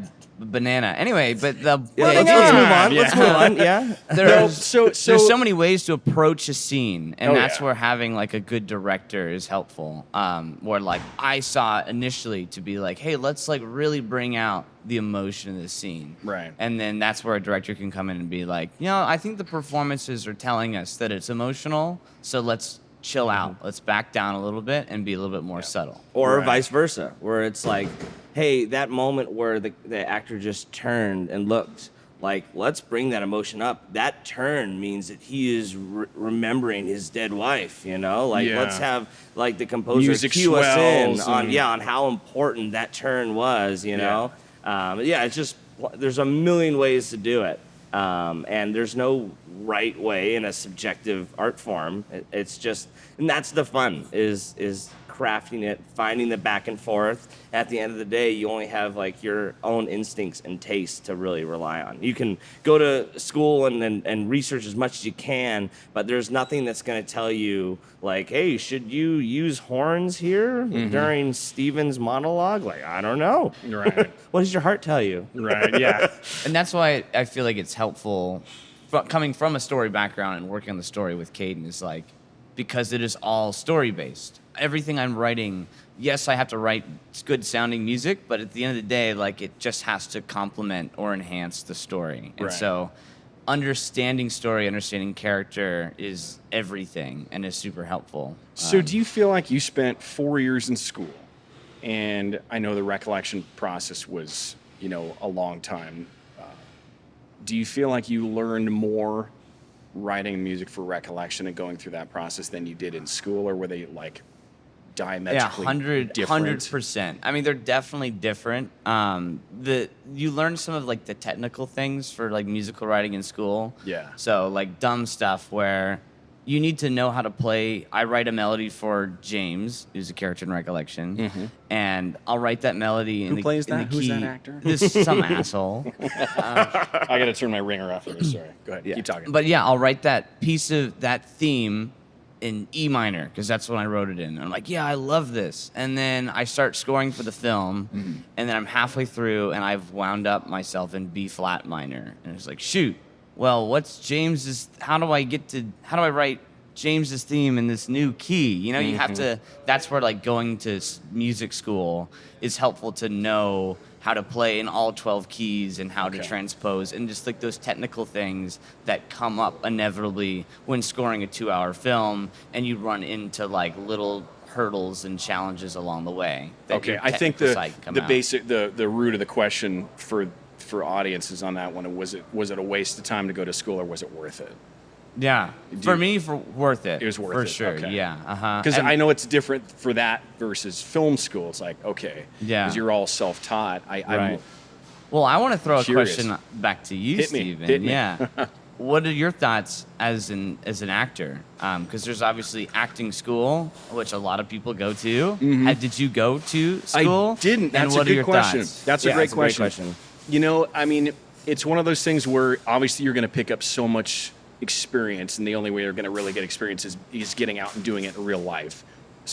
Speaker 3: a banana. Anyway, but the
Speaker 2: Well,
Speaker 3: the
Speaker 2: then let's
Speaker 3: idea-
Speaker 2: move on.
Speaker 1: Yeah.
Speaker 2: Let's move on. Yeah.
Speaker 3: there's
Speaker 1: so-
Speaker 3: there's so many ways to approach a scene, and
Speaker 1: Oh,
Speaker 3: that's
Speaker 1: yeah.
Speaker 3: where having like a good director is helpful. Where like I saw initially to be like, hey, let's like really bring out the emotion of the scene,
Speaker 1: Right.
Speaker 3: And then that's where a director can come in and be like, I think the performances are telling us that it's emotional, so let's chill out, let's back down a little bit and be a little bit more subtle.
Speaker 2: Or
Speaker 1: Right.
Speaker 2: vice versa, where it's like, hey, that moment where the actor just turned and looked, like, let's bring that emotion up. That turn means that he is remembering his dead wife, Like,
Speaker 1: Yeah.
Speaker 2: let's have, like, the composer
Speaker 1: Music
Speaker 2: cue us in
Speaker 1: swells
Speaker 2: on,
Speaker 1: and-
Speaker 2: on how important that turn was, it's just, there's a million ways to do it. And there's no right way in a subjective art form. It's just, and that's the fun is crafting it, finding the back and forth. At the end of the day, you only have like your own instincts and tastes to really rely on. You can go to school and research as much as you can, but there's nothing that's going to tell you like, hey, should you use horns here during Steven's monologue? Like, I don't know.
Speaker 1: Right.
Speaker 2: What does your heart tell you?
Speaker 1: Right. Yeah.
Speaker 3: And that's why I feel like it's helpful coming from a story background and working on the story with Caden is like, because it is all story based. Everything I'm writing, yes, I have to write good sounding music, but at the end of the day, like it just has to complement or enhance the story. And
Speaker 1: Right.
Speaker 3: so understanding story, understanding character is everything and is super helpful.
Speaker 1: So do you feel like you spent 4 years in school, and I know the recollection process was, a long time. Do you feel like you learned more writing music for recollection and going through that process than you did in school, or were they like diametrically different?
Speaker 3: 100%. I mean, they're definitely different. You learn some of like the technical things for like musical writing in school.
Speaker 1: Yeah.
Speaker 3: So like dumb stuff where you need to know how to play. I write a melody for James, who's a character in Recollection, and I'll write that melody in
Speaker 1: Who
Speaker 3: the
Speaker 1: plays
Speaker 3: in the
Speaker 1: that? Who's
Speaker 3: key.
Speaker 1: that actor?
Speaker 3: This some asshole.
Speaker 1: I got to turn my ringer off here. Sorry. Go ahead.
Speaker 3: Yeah.
Speaker 1: Keep talking.
Speaker 3: But yeah, I'll write that piece of that theme in E minor because that's when I wrote it in. And I'm like, yeah, I love this. And then I start scoring for the film, and then I'm halfway through, and I've wound up myself in B flat minor. And it's like, shoot, well, what's James's? How do I write James's theme in this new key? You have to. That's where like going to music school is helpful to know how to play in all 12 keys and how to transpose and just like those technical things that come up inevitably when scoring a 2-hour film and you run into like little hurdles and challenges along the way.
Speaker 1: Okay, I think the basic the root of the question for audiences on that one was it a waste of time to go to school, or was it worth it?
Speaker 3: Yeah, for me, worth it.
Speaker 1: It was worth
Speaker 3: for
Speaker 1: it.
Speaker 3: sure.
Speaker 1: Okay.
Speaker 3: Yeah,
Speaker 1: Because I know it's different for that versus film school. It's like, okay,
Speaker 3: Yeah.
Speaker 1: because you're all self-taught. I'm
Speaker 3: Well, I want to throw
Speaker 1: curious.
Speaker 3: a question back to you,
Speaker 1: Hit me.
Speaker 3: Steven.
Speaker 1: Hit me.
Speaker 3: Yeah. What are your thoughts as an actor? Because there's obviously acting school, which a lot of people go to. Did you go to school?
Speaker 1: I didn't.
Speaker 3: And
Speaker 1: That's
Speaker 3: what
Speaker 1: a
Speaker 3: are your
Speaker 1: good question.
Speaker 3: thoughts?
Speaker 1: That's a
Speaker 2: Yeah,
Speaker 1: great
Speaker 2: it's a great
Speaker 1: question.
Speaker 2: question.
Speaker 1: I mean, it's one of those things where obviously you're going to pick up so much experience, and the only way you're going to really get experience is getting out and doing it in real life.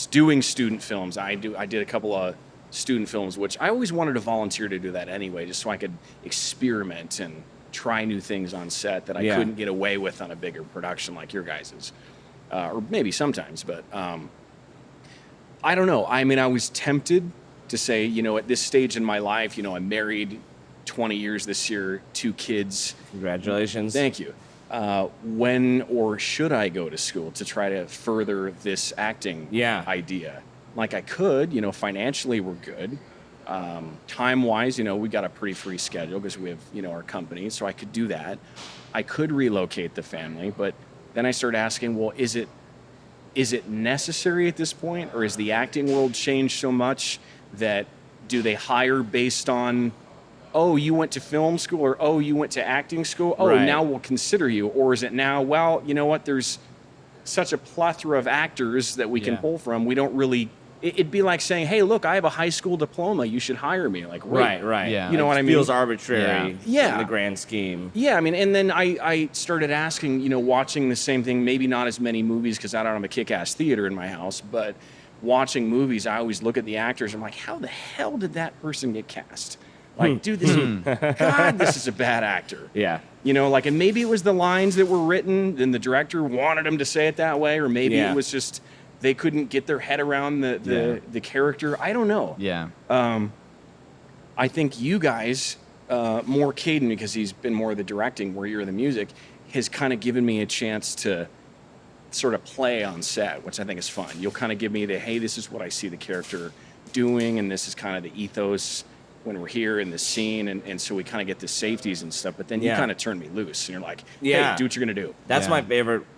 Speaker 1: Doing student films. I did a couple of student films, which I always wanted to volunteer to do that anyway, just so I could experiment and try new things on set that I couldn't get away with on a bigger production like your guys's, or maybe sometimes. But I don't know. I mean, I was tempted to say, at this stage in my life, I'm married 20 years this year, 2 kids.
Speaker 2: Congratulations.
Speaker 1: Thank you. When or should I go to school to try to further this acting idea? Like I could, financially we're good. Time-wise, we got a pretty free schedule because we have, our company, so I could do that. I could relocate the family, but then I started asking, well, is it necessary at this point, or is the acting world changed so much that do they hire based on oh, you went to film school, or oh, you went to acting school. Oh,
Speaker 2: Right.
Speaker 1: now we'll consider you. Or is it now, well, you know what? There's such a plethora of actors that we can
Speaker 3: Yeah.
Speaker 1: pull from. We don't really. It'd be like saying, hey, look, I have a high school diploma. You should hire me. Like, wait.
Speaker 2: Right.
Speaker 3: Yeah.
Speaker 1: You know what I mean?
Speaker 2: Feels arbitrary
Speaker 1: Yeah.
Speaker 2: in the grand scheme.
Speaker 1: Yeah, I mean, and then I started asking, watching the same thing, maybe not as many movies because I don't have a kick-ass theater in my house, but watching movies, I always look at the actors. I'm like, how the hell did that person get cast? Like, dude, this is a bad actor.
Speaker 2: Yeah.
Speaker 1: And maybe it was the lines that were written and the director wanted him to say it that way, or maybe
Speaker 2: Yeah.
Speaker 1: it was just they couldn't get their head around the character. I don't know.
Speaker 3: Yeah.
Speaker 1: I think you guys, more Caden, because he's been more of the directing where you're the music, has kind of given me a chance to sort of play on set, which I think is fun. You'll kind of give me hey, this is what I see the character doing, and this is kind of the ethos when we're here in the scene, and so we kind of get the safeties and stuff, but then you
Speaker 2: Yeah.
Speaker 1: kind of turn me loose, and you're like, hey,
Speaker 2: Yeah.
Speaker 1: do what you're going to do.
Speaker 2: That's
Speaker 3: Yeah.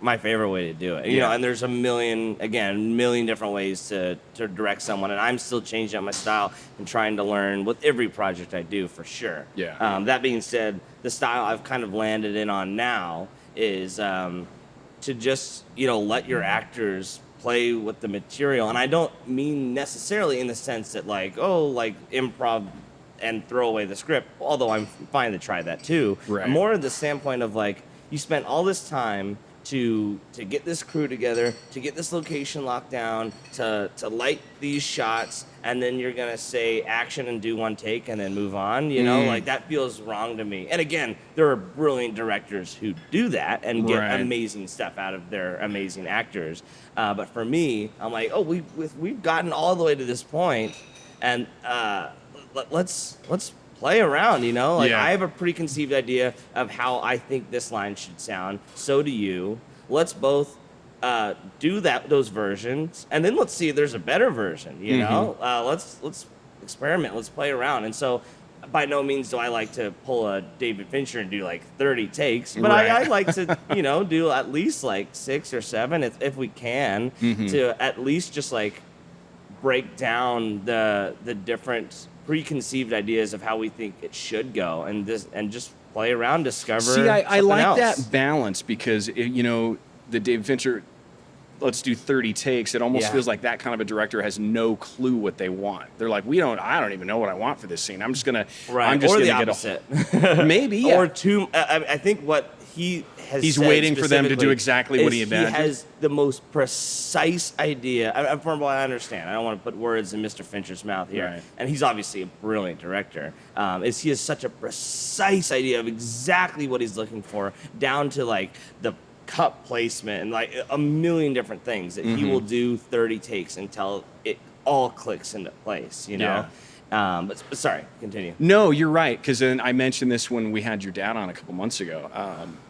Speaker 2: my favorite way to do it.
Speaker 1: Yeah.
Speaker 2: And there's a million different ways to direct someone, and I'm still changing up my style and trying to learn with every project I do, for sure.
Speaker 1: Yeah.
Speaker 2: That being said, the style I've kind of landed in on now is to just let your actors play with the material, and I don't mean necessarily in the sense that like improv and throw away the script, although I'm fine to try that too.
Speaker 1: Right.
Speaker 2: More of the standpoint of like, you spent all this time to get this crew together, to get this location locked down, to light these shots, and then you're gonna say action and do one take and then move on. Like that feels wrong to me. And again, there are brilliant directors who do that and get
Speaker 1: Right.
Speaker 2: amazing stuff out of their amazing actors. But for me, I'm like, oh, we've gotten all the way to this point, and let's play around, Like
Speaker 1: Yeah.
Speaker 2: I have a preconceived idea of how I think this line should sound. So do you. Let's both do those versions, and then let's see if there's a better version. Let's experiment. Let's play around. And so, by no means do I like to pull a David Fincher and do like 30 takes, but
Speaker 1: Right.
Speaker 2: I like to do at least like 6 or 7 if we can, to at least just like break down the different preconceived ideas of how we think it should go, and just play around, discover.
Speaker 1: See, I
Speaker 2: something
Speaker 1: like
Speaker 2: else.
Speaker 1: that balance because, the David Fincher, let's do 30 takes. It almost
Speaker 2: Yeah.
Speaker 1: feels like that kind of a director has no clue what they want. They're like, I don't even know what I want for this scene. I'm just going to,
Speaker 2: Right,
Speaker 1: I'm just
Speaker 2: or
Speaker 1: going
Speaker 2: the
Speaker 1: to
Speaker 2: opposite.
Speaker 1: maybe, yeah.
Speaker 2: Or two. I think what he has.
Speaker 1: He's
Speaker 2: said
Speaker 1: waiting for them to do
Speaker 2: specifically
Speaker 1: exactly what
Speaker 2: is
Speaker 1: he imagined.
Speaker 2: He has the most precise idea. From what I understand, I don't want to put words in Mr. Fincher's mouth here,
Speaker 1: Right.
Speaker 2: and he's obviously a brilliant director. He has such a precise idea of exactly what he's looking for, down to like the cup placement and like a million different things that he will do 30 takes until it all clicks into place.
Speaker 1: Yeah.
Speaker 2: But sorry, continue.
Speaker 1: No, you're right. Because then I mentioned this when we had your dad on a couple months ago.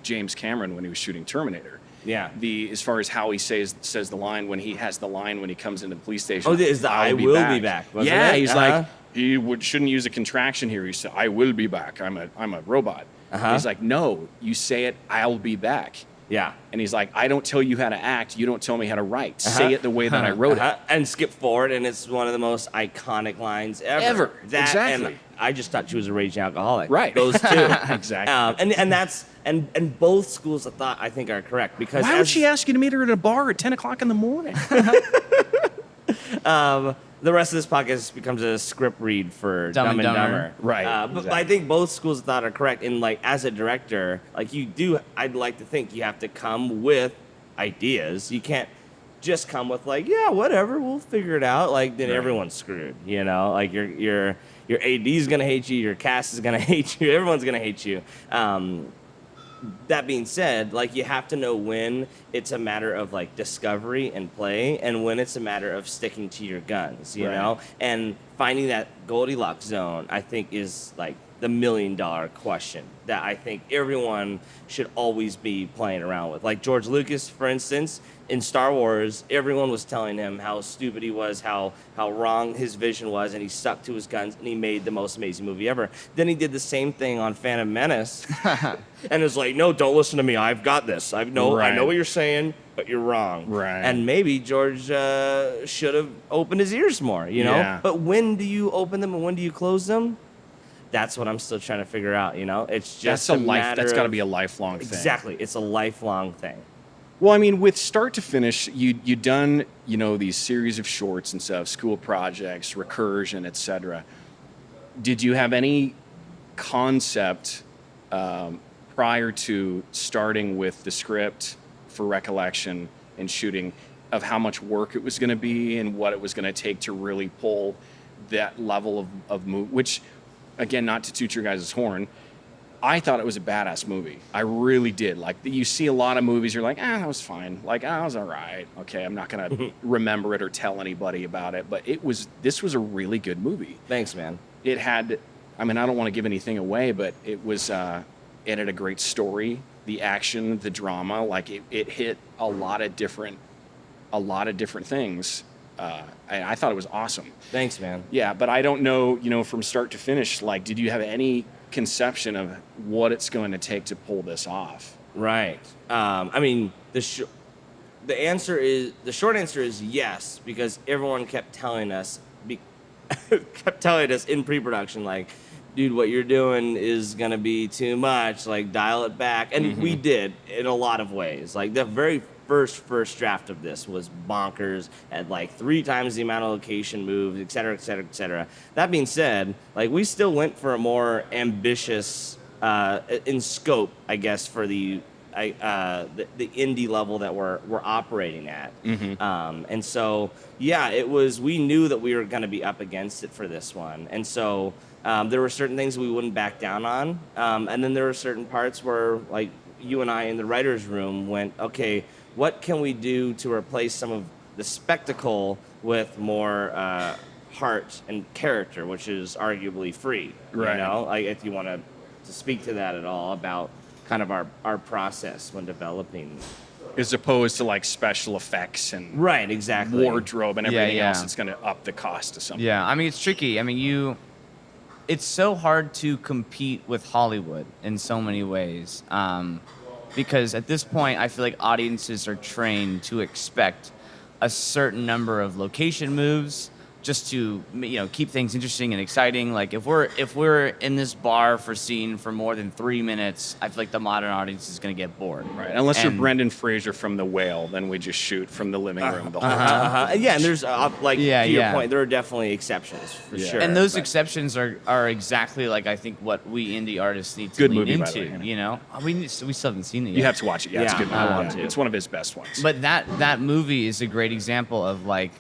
Speaker 1: James Cameron, when he was shooting Terminator.
Speaker 2: Yeah.
Speaker 1: As far as how he says the line when he comes into the police station.
Speaker 2: Oh, is the I will be back, wasn't
Speaker 1: yeah,
Speaker 2: it?
Speaker 1: he's
Speaker 2: Uh-huh.
Speaker 1: like shouldn't use a contraction here. He said, "I will be back. I'm a robot."
Speaker 2: Uh-huh.
Speaker 1: He's like, "No, you say it. I'll be back."
Speaker 2: Yeah.
Speaker 1: And he's like, "I don't tell you how to act. You don't tell me how to write. Say it the way that I wrote it."
Speaker 2: And skip forward, and it's one of the most iconic lines ever. That,
Speaker 1: Exactly.
Speaker 2: And I just thought she was a raging alcoholic.
Speaker 1: Right.
Speaker 2: Those two.
Speaker 1: Exactly.
Speaker 2: And that's and both schools of thought I think are correct, because
Speaker 1: Why would she ask you to meet her at a bar at 10 o'clock in the morning?
Speaker 2: the rest of this podcast becomes a script read for Dumb and Dumber.
Speaker 1: Right,
Speaker 2: But
Speaker 1: exactly.
Speaker 2: I think both schools of thought are correct. And like as a director, like I'd like to think you have to come with ideas. You can't just come with like, yeah, whatever, we'll figure it out. Like then
Speaker 1: Right.
Speaker 2: everyone's screwed. Like your AD's gonna hate you, your cast is gonna hate you, everyone's gonna hate you. That being said, like you have to know when it's a matter of like discovery and play, and when it's a matter of sticking to your guns, you
Speaker 1: Right.
Speaker 2: know, and finding that Goldilocks zone. I think is like the $1 million question that I think everyone should always be playing around with. Like George Lucas, for instance, in Star Wars, everyone was telling him how stupid he was, how wrong his vision was, and he stuck to his guns, and he made the most amazing movie ever. Then he did the same thing on Phantom Menace, and was like, no, don't listen to me. I've got this. I know
Speaker 1: Right.
Speaker 2: what you're saying, but you're wrong.
Speaker 1: Right.
Speaker 2: And maybe George should have opened his ears more, you know?
Speaker 1: Yeah.
Speaker 2: But when do you open them and when do you close them? that's what I'm still trying to figure out. It's just a matter
Speaker 1: That's got to
Speaker 2: of-
Speaker 1: be a lifelong thing.
Speaker 2: Exactly. It's a lifelong thing.
Speaker 1: Well, I mean, with start to finish, you done these series of shorts and stuff, school projects, recursion, etc. Did you have any concept prior to starting with the script for Recollection and shooting of how much work it was going to be and what it was going to take to really pull that level of move? Which, again, not to toot your guys' horn, I thought it was a badass movie. I really did. Like, you see a lot of movies, you're like, that was fine. Like, that was all right. Okay, I'm not going to remember it or tell anybody about it. But this was a really good movie.
Speaker 2: Thanks, man.
Speaker 1: It had, I mean, I don't want to give anything away, but it had a great story, the action, the drama. Like, it hit a lot of different things. I thought it was awesome.
Speaker 2: Thanks, man.
Speaker 1: Yeah, but I don't know, from start to finish, like, did you have any conception of what it's going to take to pull this off?
Speaker 2: Right. I mean, the short answer is yes, because everyone kept telling us in pre-production, like, dude, what you're doing is gonna be too much. Like, dial it back. And we did in a lot of ways. Like, the very first draft of this was bonkers, at like 3 times the amount of location moves, et cetera, et cetera, et cetera. That being said, like, we still went for a more ambitious in scope, I guess, for the indie level that we're operating at. And so, yeah, we knew that we were going to be up against it for this one. And so there were certain things we wouldn't back down on. And then there were certain parts where, like, you and I in the writer's room went, okay, what can we do to replace some of the spectacle with more heart and character, which is arguably free.
Speaker 1: Right.
Speaker 2: Like, if you want to speak to that at all about kind of our process when developing.
Speaker 1: As opposed to like special effects and
Speaker 2: Right, exactly.
Speaker 1: wardrobe and everything
Speaker 3: Yeah.
Speaker 1: else, it's going to up the cost of something.
Speaker 3: Yeah, I mean, it's tricky. I mean, it's so hard to compete with Hollywood in so many ways. Because at this point, I feel like audiences are trained to expect a certain number of location moves just to, keep things interesting and exciting. Like, if we're in this bar for scene for more than 3 minutes, I feel like the modern audience is going to get bored.
Speaker 1: Right. Unless you're
Speaker 3: And-
Speaker 1: Brendan Fraser from The Whale, then we just shoot from the living room the whole time.
Speaker 2: Yeah, and there's, to your
Speaker 3: yeah.
Speaker 2: point, there are definitely exceptions, for
Speaker 1: Yeah.
Speaker 2: sure.
Speaker 3: And those
Speaker 2: but-
Speaker 3: exceptions are exactly like, I think, what we indie artists need to
Speaker 1: Good
Speaker 3: lean
Speaker 1: movie, by the
Speaker 3: into.
Speaker 1: way,
Speaker 3: We still haven't seen it yet.
Speaker 1: You have to watch it. Yeah, it's a
Speaker 2: Yeah,
Speaker 1: good movie.
Speaker 2: I want to.
Speaker 1: It's one of his best ones.
Speaker 3: But that movie is a great example of, like,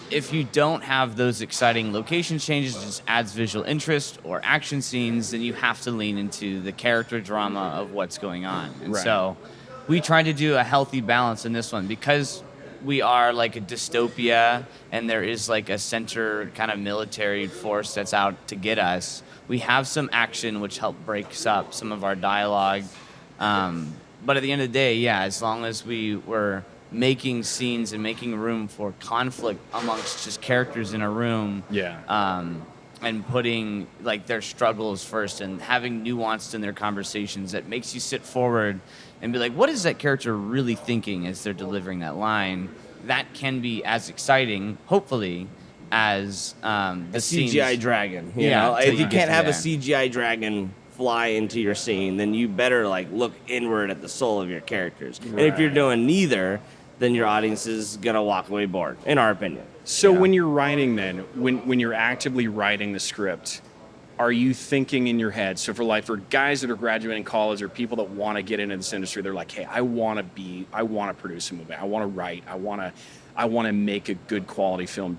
Speaker 3: if you don't have those exciting location changes, it just adds visual interest, or action scenes, then you have to lean into the character drama of what's going on. And
Speaker 1: Right.
Speaker 3: so we tried to do a healthy balance in this one, because we are like a dystopia and there is like a center kind of military force that's out to get us. We have some action which breaks up some of our dialogue. But at the end of the day, yeah, as long as we were making scenes and making room for conflict amongst just characters in a room, and putting like their struggles first and having nuance in their conversations, that makes you sit forward and be like, what is that character really thinking as they're delivering that line? That can be as exciting, hopefully, as the
Speaker 2: a CGI
Speaker 3: scenes.
Speaker 2: dragon.
Speaker 3: Yeah,
Speaker 2: If
Speaker 3: till
Speaker 2: you
Speaker 3: you get
Speaker 2: can't
Speaker 3: to
Speaker 2: have a
Speaker 3: there.
Speaker 2: CGI dragon fly into your scene, then you better like look inward at the soul of your characters. And if you're
Speaker 1: Right.
Speaker 2: doing neither, then your audience is gonna walk away bored, in our opinion.
Speaker 1: So when you're writing, then when you're actively writing the script, are you thinking in your head? So for guys that are graduating college or people that want to get into this industry, they're like, hey, I want to produce a movie. I want to write. I want to make a good quality film.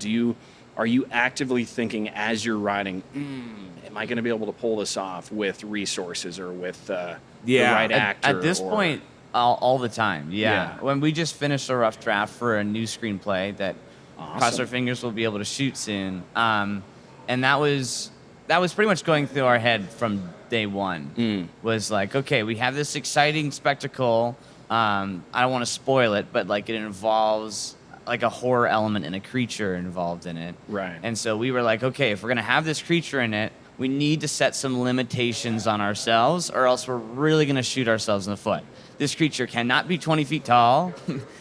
Speaker 1: Are you actively thinking as you're writing, am I going to be able to pull this off with resources or with the right actor?
Speaker 3: At this point, all the time,
Speaker 1: Yeah.
Speaker 3: When we just finished a rough draft for a new screenplay that, cross
Speaker 1: Awesome.
Speaker 3: our fingers, we'll be able to shoot soon. And that was pretty much going through our head from day one. Was like, okay, we have this exciting spectacle. I don't want to spoil it, but like it involves like a horror element and a creature involved in it.
Speaker 1: Right.
Speaker 3: And so we were like, okay, if we're going to have this creature in it, we need to set some limitations on ourselves, or else we're really going to shoot ourselves in the foot. this creature cannot be 20 feet tall.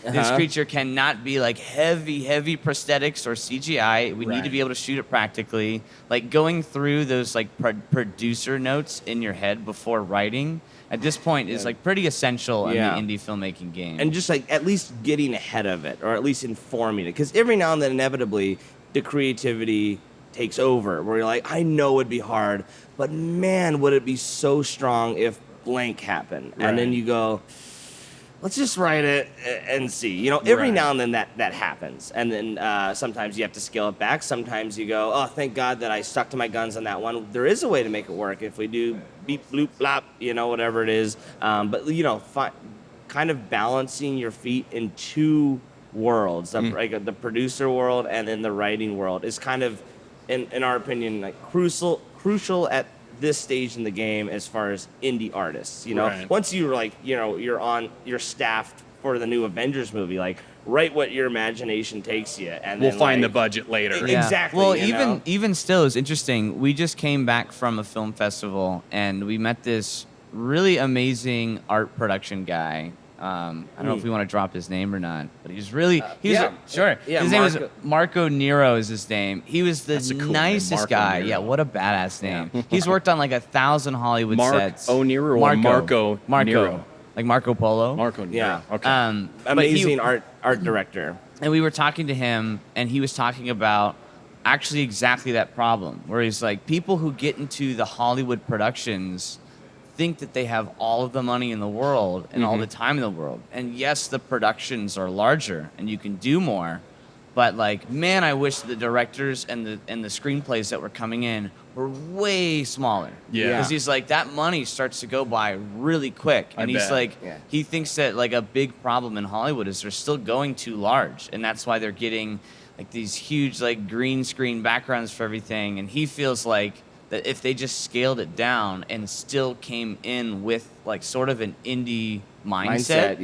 Speaker 3: This creature cannot be like heavy prosthetics or CGI. We need to be able to shoot it practically. Like going through those like producer notes in your head before writing at this point is like pretty essential in the indie filmmaking game.
Speaker 2: And just like at least getting ahead of it, or at least informing it, because every now and then inevitably the creativity takes over, where you're like, I know it'd be hard, but man, would it be so strong if blank happened. And then you go, let's just write it and see. You know, every now and then that happens. And then sometimes you have to scale it back. Sometimes you go, oh, thank God that I stuck to my guns on that one. There is a way to make it work if we do beep, bloop, blop, you know, whatever it is. But, you know, kind of balancing your feet in two worlds, like the producer world and then the writing world, is kind of, in our opinion, like crucial at this stage in the game as far as indie artists. You know, once you're like, you know, you're staffed for the new Avengers movie, like write what your imagination takes you, and
Speaker 1: we'll
Speaker 2: then,
Speaker 1: find
Speaker 2: like,
Speaker 1: the budget later.
Speaker 2: Exactly.
Speaker 3: Well,
Speaker 2: you know?
Speaker 3: even still, it's interesting. We just came back from a film festival, and we met this really amazing art production guy. I don't know if we want to drop his name or not, but he's really sure.
Speaker 2: Yeah,
Speaker 3: his name was Marco Nero. Is his name? He was the
Speaker 1: Cool
Speaker 3: nicest
Speaker 1: name, Marco
Speaker 3: guy.
Speaker 1: Nero.
Speaker 3: Yeah, what a badass name. He's worked on like 1,000 Hollywood
Speaker 1: Mark
Speaker 3: sets.
Speaker 1: O'Neill or Marco Nero?
Speaker 3: Like Marco Polo.
Speaker 1: Marco Nero.
Speaker 2: Yeah.
Speaker 1: Okay.
Speaker 3: But
Speaker 2: Amazing art director.
Speaker 3: And we were talking to him, and he was talking about actually exactly that problem, where he's like, people who get into the Hollywood productions think that they have all of the money in the world and all the time in the world. And yes, the productions are larger and you can do more, but like, man, I wish the directors and the screenplays that were coming in were way smaller.
Speaker 1: Yeah.
Speaker 3: Because he's like, that money starts to go by really quick. And he's like, he thinks that like a big problem in Hollywood is they're still going too large. And that's why they're getting like these huge like green screen backgrounds for everything. And he feels like that if they just scaled it down and still came in with like sort of an indie mindset,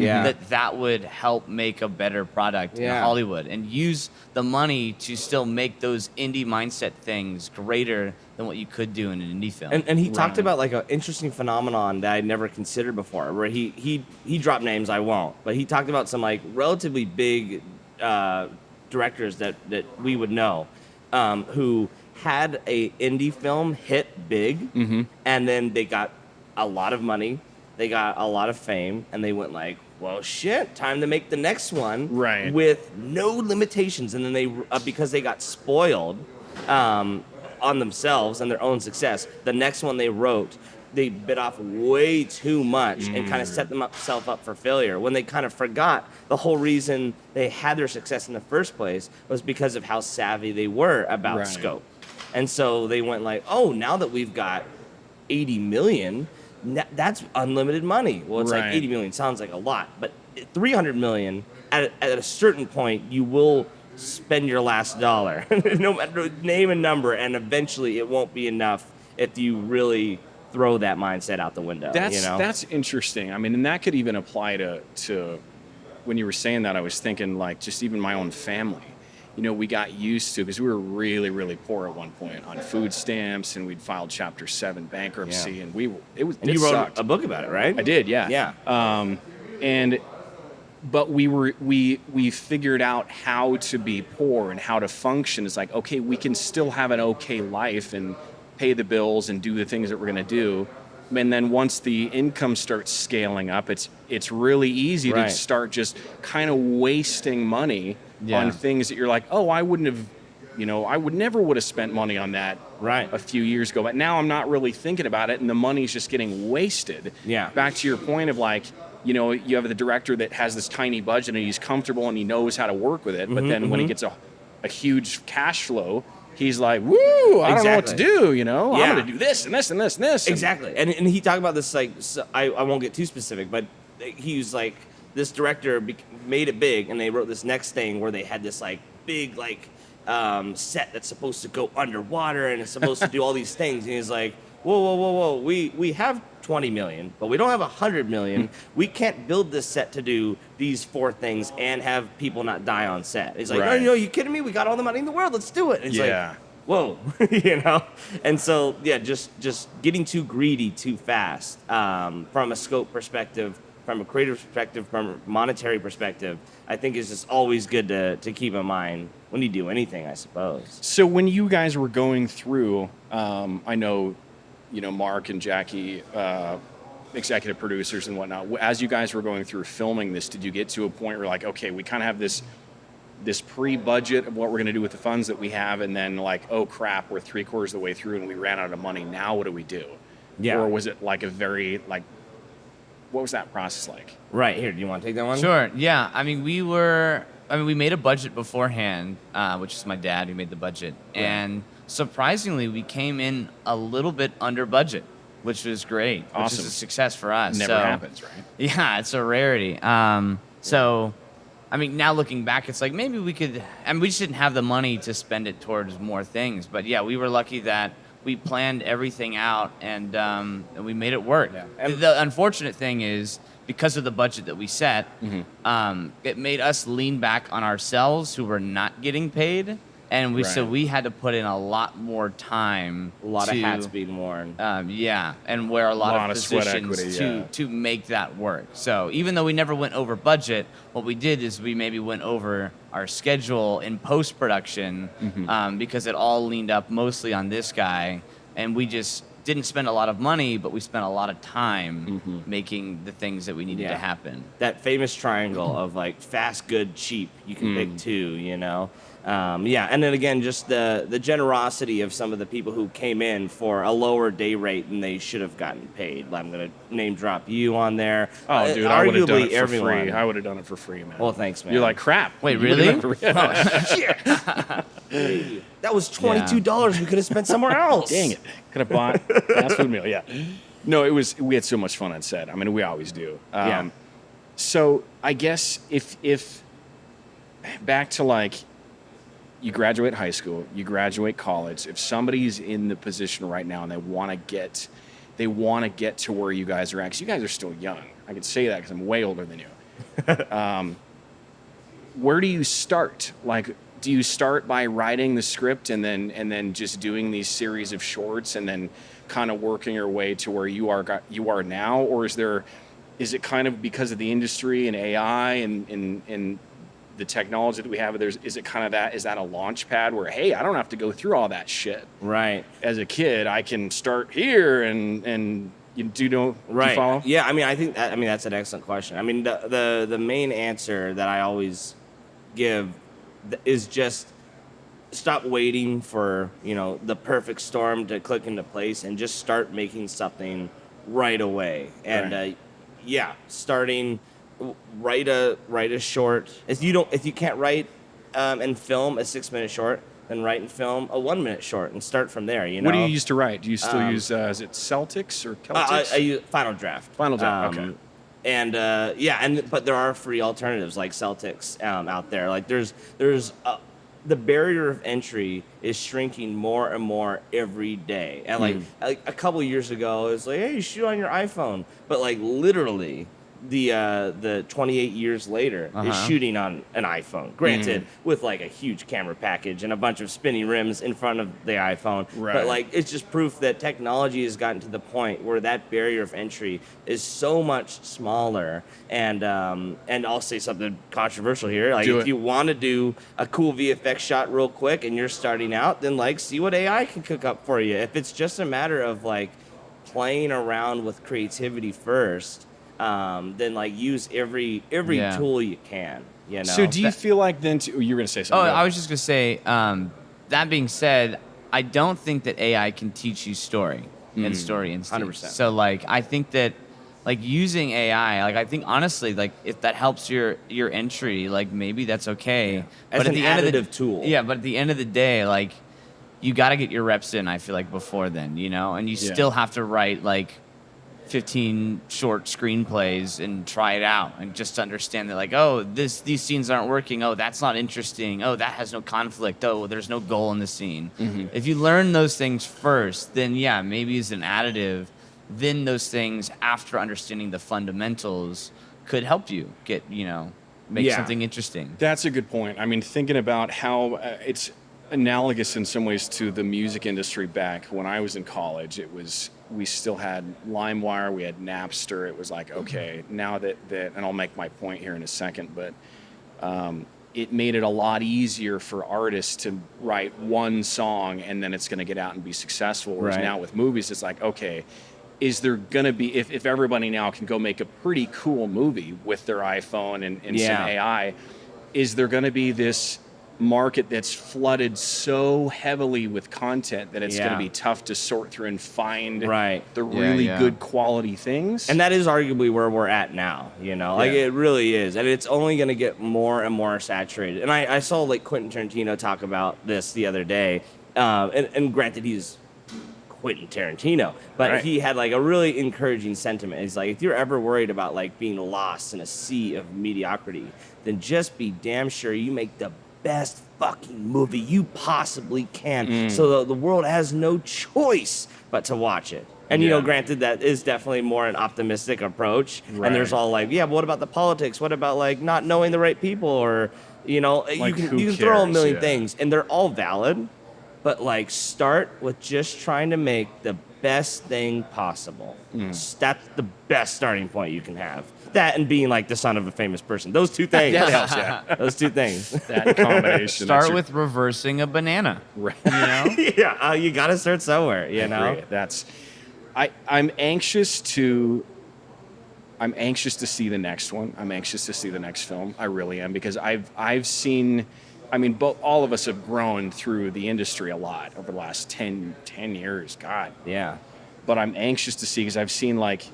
Speaker 3: that would help make a better product in Hollywood, and use the money to still make those indie mindset things greater than what you could do in an indie film.
Speaker 2: And he talked about like an interesting phenomenon that I'd never considered before, where he dropped names, I won't, but he talked about some like relatively big directors that we would know, who had a indie film hit big, and then they got a lot of money, they got a lot of fame, and they went like, well, shit, time to make the next one with no limitations. And then they, because they got spoiled on themselves and their own success, the next one they wrote, they bit off way too much and kind of set themselves up for failure, when they kind of forgot the whole reason they had their success in the first place was because of how savvy they were about scope. And so they went like, oh, now that we've got 80 million, that's unlimited money. Well, it's like 80 million sounds like a lot, but 300 million, at a certain point, you will spend your last dollar, no matter name and number, and eventually it won't be enough if you really throw that mindset out the window.
Speaker 1: That's interesting. I mean, and that could even apply to when you were saying that, I was thinking like just even my own family. You know, we got used to, because we were really, really poor at one point on food stamps, and we'd filed Chapter 7 bankruptcy, and you
Speaker 2: wrote a book about it, right?
Speaker 1: I did, yeah. But we figured out how to be poor and how to function. It's like, okay, we can still have an okay life and pay the bills and do the things that we're going to do. And then once the income starts scaling up, it's really easy to start just kind of wasting money on things that you're like, oh, I would never would have spent money on that a few years ago. But now I'm not really thinking about it, and the money's just getting wasted. Yeah. Back to your point of like, you know, you have the director that has this tiny budget and he's comfortable and he knows how to work with it. But then when he gets a huge cash flow, he's like, woo, I don't know what to do, you know? I'm going to do this and this and this and this.
Speaker 2: Exactly. And he talked about this, like, so I won't get too specific, but he was like, this director made it big, and they wrote this next thing where they had this, like, big, like, set that's supposed to go underwater and it's supposed to do all these things. And he's like, whoa. We have 20 million, but we don't have 100 million. We can't build this set to do these 4 things and have people not die on set. He's like, no, you kidding me? We got all the money in the world. Let's do it. And it's like, whoa, you know? And so, just getting too greedy too fast, from a scope perspective from a creative perspective, from a monetary perspective, I think is just always good to keep in mind when you do anything, I suppose.
Speaker 1: So when you guys were going through, I know, Mark and Jackie, executive producers and whatnot, as you guys were going through filming this, did you get to a point where like, okay, we kind of have this pre-budget of what we're going to do with the funds that we have, and then like, oh crap, we're 3/4 of the way through and we ran out of money. Now what do we do?
Speaker 2: Yeah.
Speaker 1: Or was it like a very like, what was that process like?
Speaker 2: Right, here, do you want to take that one?
Speaker 3: Sure. Yeah. I mean, we made a budget beforehand, which is my dad who made the budget.
Speaker 1: Right.
Speaker 3: And surprisingly, we came in a little bit under budget, which was great. Which
Speaker 1: Awesome.
Speaker 3: is a success for us.
Speaker 1: Never happens, right?
Speaker 3: Yeah, it's a rarity. So, I mean, now looking back, it's like maybe we could, we just didn't have the money to spend it towards more things. But yeah, we were lucky that we planned everything out and we made it work.
Speaker 2: Yeah.
Speaker 3: And the unfortunate thing is, because of the budget that we set, it made us lean back on ourselves who were not getting paid. And so
Speaker 1: Right.
Speaker 3: we had to put in a lot more time.
Speaker 2: A lot of hats being worn.
Speaker 3: And wear a lot of
Speaker 1: sweat
Speaker 3: positions
Speaker 1: equity,
Speaker 3: to make that work. So even though we never went over budget, what we did is we maybe went over our schedule in post-production because it all leaned up mostly on this guy. And we just didn't spend a lot of money, but we spent a lot of time making the things that we needed to happen.
Speaker 2: That famous triangle of like fast, good, cheap. You can pick two, and then again, just the generosity of some of the people who came in for a lower day rate than they should have gotten paid. I'm going to name drop you on there.
Speaker 1: Oh, dude, I would have done it for
Speaker 2: everyone.
Speaker 1: free. I would have done it for free, man.
Speaker 2: Well, thanks, man.
Speaker 1: You're like, crap.
Speaker 3: Wait,
Speaker 1: You would've
Speaker 3: really?
Speaker 1: done it for-
Speaker 2: Hey, that was $22 we could have spent somewhere else.
Speaker 1: Dang it. Could have bought fast food meal, yeah. No, we had so much fun on set. I mean, we always do. So I guess if back to like, you graduate high school, you graduate college, if somebody's in the position right now and they want to get to where you guys are at, because you guys are still young. I can say that because I'm way older than you. Where do you start? Like, do you start by writing the script and then just doing these series of shorts and then kind of working your way to where you are now? Or is it kind of because of the industry and AI and the technology that we have, is it kind of that? Is that a launch pad where, hey, I don't have to go through all that shit?
Speaker 2: Right.
Speaker 1: As a kid, I can start here and do you know?
Speaker 2: Right.
Speaker 1: Do you follow?
Speaker 2: Yeah. I think that's an excellent question. I mean, the main answer that I always give is just stop waiting for the perfect storm to click into place and just start making something right away. And
Speaker 1: Right.
Speaker 2: Starting. Write a short. If you can't write and film a 6-minute short, then write and film a 1-minute short and start from there.
Speaker 1: What do you use to write? Do you still use is it Celtics or Celtics?
Speaker 2: I use Final Draft.
Speaker 1: Final Draft. Okay.
Speaker 2: And but there are free alternatives like Celtics out there. Like there's the barrier of entry is shrinking more and more every day. And like a couple of years ago, it was like, hey, you shoot on your iPhone, but like literally. The 28 years later is shooting on an iPhone. Granted, with like a huge camera package and a bunch of spinning rims in front of the iPhone.
Speaker 1: Right.
Speaker 2: But like it's just proof that technology has gotten to the point where that barrier of entry is so much smaller. And I'll say something controversial here. Like if you want to do a cool VFX shot real quick and you're starting out, then like see what AI can cook up for you. If it's just a matter of like playing around with creativity first. Then like use every tool you can.
Speaker 1: So do you feel like then? You were going to say something.
Speaker 3: I was just going to say. That being said, I don't think that AI can teach you story and story instincts.
Speaker 2: 100%.
Speaker 3: So like, I think that like using AI, like I think honestly, like if that helps your entry, like maybe that's okay.
Speaker 2: Yeah.
Speaker 3: But
Speaker 2: As
Speaker 3: at
Speaker 2: an
Speaker 3: the end of the
Speaker 2: tool.
Speaker 3: Yeah, but at the end of the day, like you got to get your reps in. I feel like before then, and you still have to write like 15 short screenplays and try it out and just understand that like, oh, these scenes aren't working. Oh, that's not interesting. Oh, that has no conflict. Oh, there's no goal in the scene. If you learn those things first, then yeah, maybe as an additive, then those things after understanding the fundamentals could help you get, make something interesting.
Speaker 1: That's a good point. I mean, thinking about how it's analogous in some ways to the music industry back when I was in college. It was we still had LimeWire, we had Napster. It was like, okay, now that and I'll make my point here in a second, but it made it a lot easier for artists to write one song and then it's going to get out and be successful. Whereas
Speaker 2: Right.
Speaker 1: now with movies, it's like, okay, is there going to be, if everybody now can go make a pretty cool movie with their iPhone and some
Speaker 2: Yeah.
Speaker 1: AI, is there going to be this market that's flooded so heavily with content that it's going
Speaker 2: Yeah.
Speaker 1: to be tough to sort through and find
Speaker 2: Right.
Speaker 1: the
Speaker 3: Yeah,
Speaker 1: really
Speaker 3: yeah.
Speaker 1: good quality things?
Speaker 2: And that is arguably where we're at now, you know? Like,
Speaker 1: Yeah.
Speaker 2: it really is. And it's only going to get more and more saturated. And I saw, like, Quentin Tarantino talk about this the other day. And granted, he's Quentin Tarantino. But
Speaker 1: Right.
Speaker 2: he had, like, a really encouraging sentiment. He's like, if you're ever worried about, like, being lost in a sea of mediocrity, then just be damn sure you make the best fucking movie you possibly can, so the world has no choice but to watch it. And, you know,
Speaker 1: Yeah.
Speaker 2: granted, that is definitely more an optimistic approach.
Speaker 1: Right.
Speaker 2: And there's all like, yeah, but what about the politics? What about, like, not knowing the right people? Or, you know,
Speaker 1: Like,
Speaker 2: you
Speaker 1: who
Speaker 2: can throw a
Speaker 1: cares?
Speaker 2: million
Speaker 1: Yeah.
Speaker 2: things, and they're all valid. But, like, start with just trying to make the best thing possible. That's the best starting point you can have. That and being, like, the son of a famous person. Those two things.
Speaker 1: Yeah.
Speaker 2: Those two things.
Speaker 1: That combination.
Speaker 3: Start
Speaker 1: that's
Speaker 3: with reversing a banana.
Speaker 1: right.
Speaker 3: You know?
Speaker 2: Yeah, you got to start somewhere, you know?
Speaker 1: Agree. That's I'm anxious to see the next one. I'm anxious to see the next film. I really am, because I've seen, I mean, all of us have grown through the industry a lot over the last 10 years, God.
Speaker 2: Yeah.
Speaker 1: But I'm anxious to see, because I've seen, like,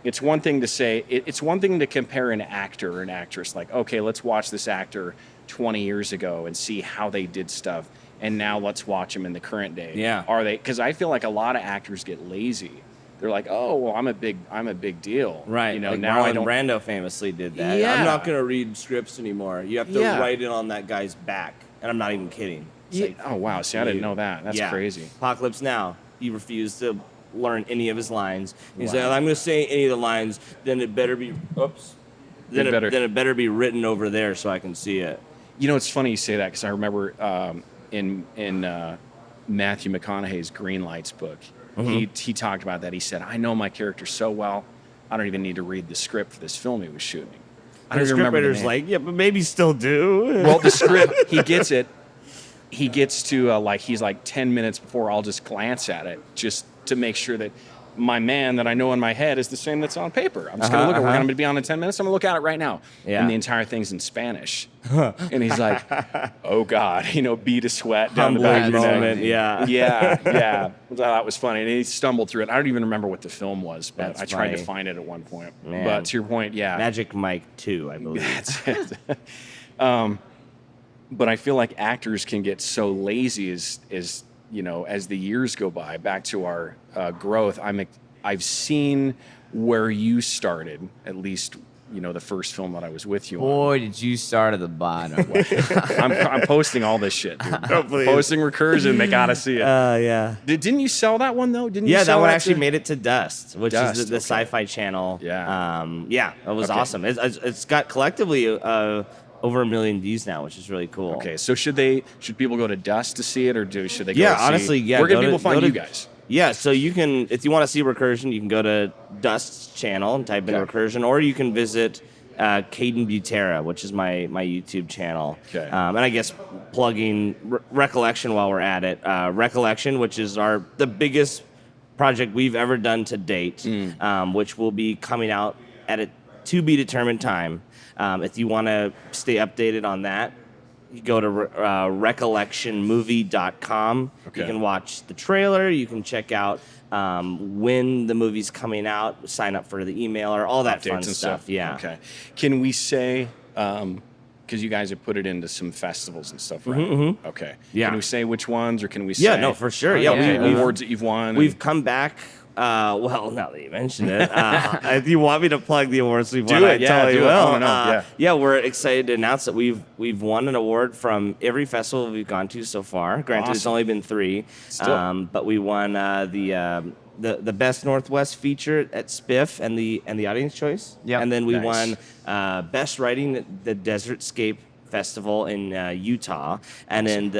Speaker 1: it's one thing to say, it's one thing to compare an actor or an actress, like, okay, let's watch this actor 20 years ago and see how they did stuff, and now let's watch them in the current day.
Speaker 2: Yeah.
Speaker 1: Are they? Because I feel like a lot of actors get lazy. They're like, oh, well, I'm a big deal.
Speaker 2: Right.
Speaker 1: You know,
Speaker 2: like
Speaker 1: now I
Speaker 2: Marlon
Speaker 1: don't.
Speaker 2: Brando famously did that.
Speaker 1: Yeah.
Speaker 2: I'm not going to read scripts anymore. You have to
Speaker 1: Yeah.
Speaker 2: write it on that guy's back. And I'm not even kidding. It's
Speaker 1: Yeah.
Speaker 2: like,
Speaker 1: Oh wow! See, I didn't
Speaker 2: you-
Speaker 1: know that. That's
Speaker 2: yeah.
Speaker 1: crazy.
Speaker 2: Apocalypse Now. He refused to learn any of his lines. He
Speaker 1: Wow.
Speaker 2: said, I'm going to say any of the lines, then it better be, then it better be written over there so I can see it.
Speaker 1: You know, it's funny you say that, because I remember in Matthew McConaughey's Green Lights book, he talked about that. He said, I know my character so well, I don't even need to read the script for this film he was shooting. I
Speaker 2: And the
Speaker 1: don't even remember the
Speaker 2: scriptwriter's
Speaker 1: name.
Speaker 2: like, yeah, but maybe still do.
Speaker 1: Well, the script, he gets it. He gets to, like, he's like 10 minutes before, I'll just glance at it just to make sure that my man that I know in my head is the same that's on paper. I'm just going to look at it. We're going to be on in 10 minutes. I'm going to look at it right now.
Speaker 2: Yeah.
Speaker 1: And the entire thing's in Spanish. And he's like, oh, God, you know, bead of sweat down the back of
Speaker 2: Humbling
Speaker 1: your
Speaker 2: moment,
Speaker 1: neck.
Speaker 2: yeah.
Speaker 1: Yeah. I thought that was funny. And he stumbled through it. I don't even remember what the film was, but
Speaker 2: That's
Speaker 1: I tried to
Speaker 2: funny.
Speaker 1: find it at one point.
Speaker 2: Man.
Speaker 1: But to your point, yeah.
Speaker 2: Magic Mike 2, I believe.
Speaker 1: That's it. But I feel like actors can get so lazy as you know, as the years go by. Back to our growth, I've seen where you started, at least, you know, the first film that I was with you on.
Speaker 3: Boy, did you start at the bottom.
Speaker 1: I'm posting all this shit, dude.
Speaker 2: please.
Speaker 1: Posting Recursion, they gotta see it.
Speaker 2: Yeah.
Speaker 1: Didn't you sell that one though? Didn't you
Speaker 2: Yeah,
Speaker 1: sell
Speaker 2: that one
Speaker 1: to-
Speaker 2: actually made it to Dust, which is
Speaker 1: Dust,
Speaker 2: the
Speaker 1: okay.
Speaker 2: Sci-Fi Channel.
Speaker 1: Yeah.
Speaker 2: Yeah, that was
Speaker 1: Okay.
Speaker 2: awesome. It's got collectively over 1 million views now, which is really cool.
Speaker 1: Okay, so should people go to Dust to see it, or should they go
Speaker 2: Yeah,
Speaker 1: see,
Speaker 2: honestly, yeah.
Speaker 1: where can
Speaker 2: go to-
Speaker 1: people find
Speaker 2: go
Speaker 1: you
Speaker 2: to-
Speaker 1: guys?
Speaker 2: Yeah, so you can, if you want to see Recursion, you can go to Dust's channel and type in
Speaker 1: Okay.
Speaker 2: Recursion, or you can visit Caden Butera, which is my YouTube channel.
Speaker 1: Okay.
Speaker 2: And I guess plugging Recollection while we're at it. Recollection, which is the biggest project we've ever done to date, which will be coming out at a to be determined time. If you want to stay updated on that, you go to recollectionmovie.com.
Speaker 1: Okay.
Speaker 2: You can watch the trailer. You can check out when the movie's coming out. Sign up for the email or all that
Speaker 1: Updates
Speaker 2: fun
Speaker 1: and
Speaker 2: stuff. Yeah.
Speaker 1: Okay. Can we say, because you guys have put it into some festivals and stuff, right? Okay.
Speaker 2: Yeah.
Speaker 1: Can we say which ones, or can we say?
Speaker 2: Yeah, no, for sure. Yeah,
Speaker 1: Okay,
Speaker 3: we-
Speaker 1: awards that you've won.
Speaker 2: We've come back. Well, now that you mention it, if you want me to plug the awards we've won,
Speaker 1: Do
Speaker 2: I
Speaker 1: it, yeah,
Speaker 2: totally
Speaker 1: do it.
Speaker 2: will.
Speaker 1: I wanna know, yeah.
Speaker 2: We're excited to announce that we've won an award from every festival we've gone to so far. Granted, it's
Speaker 1: Awesome.
Speaker 2: only been 3,
Speaker 1: Still.
Speaker 2: but we won the best Northwest feature at Spiff and the audience choice.
Speaker 3: Yep.
Speaker 2: And then we
Speaker 1: Nice.
Speaker 2: won best writing at the Desertscape Festival in Utah, and then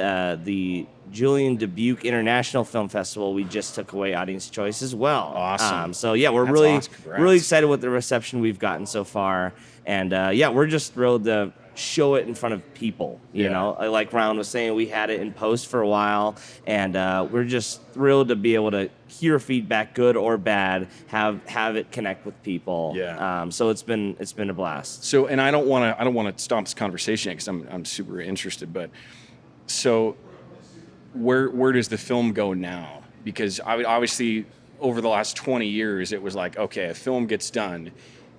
Speaker 2: the Julian Dubuque International Film Festival, we just took away Audience Choice as well.
Speaker 1: Awesome.
Speaker 2: So yeah, we're
Speaker 1: That's
Speaker 2: really
Speaker 1: awesome. Congrats.
Speaker 2: really excited with the reception we've gotten so far, and yeah, we're just thrilled to show it in front of people. You know, like Rylan was saying, we had it in post for a while, and we're just thrilled to be able to hear feedback, good or bad, have it connect with people.
Speaker 1: Yeah.
Speaker 2: So it's been a blast.
Speaker 1: So, and I don't want to stop this conversation because I'm super interested. But so, where does the film go now? Because obviously, over the last 20 years, it was like, okay, a film gets done.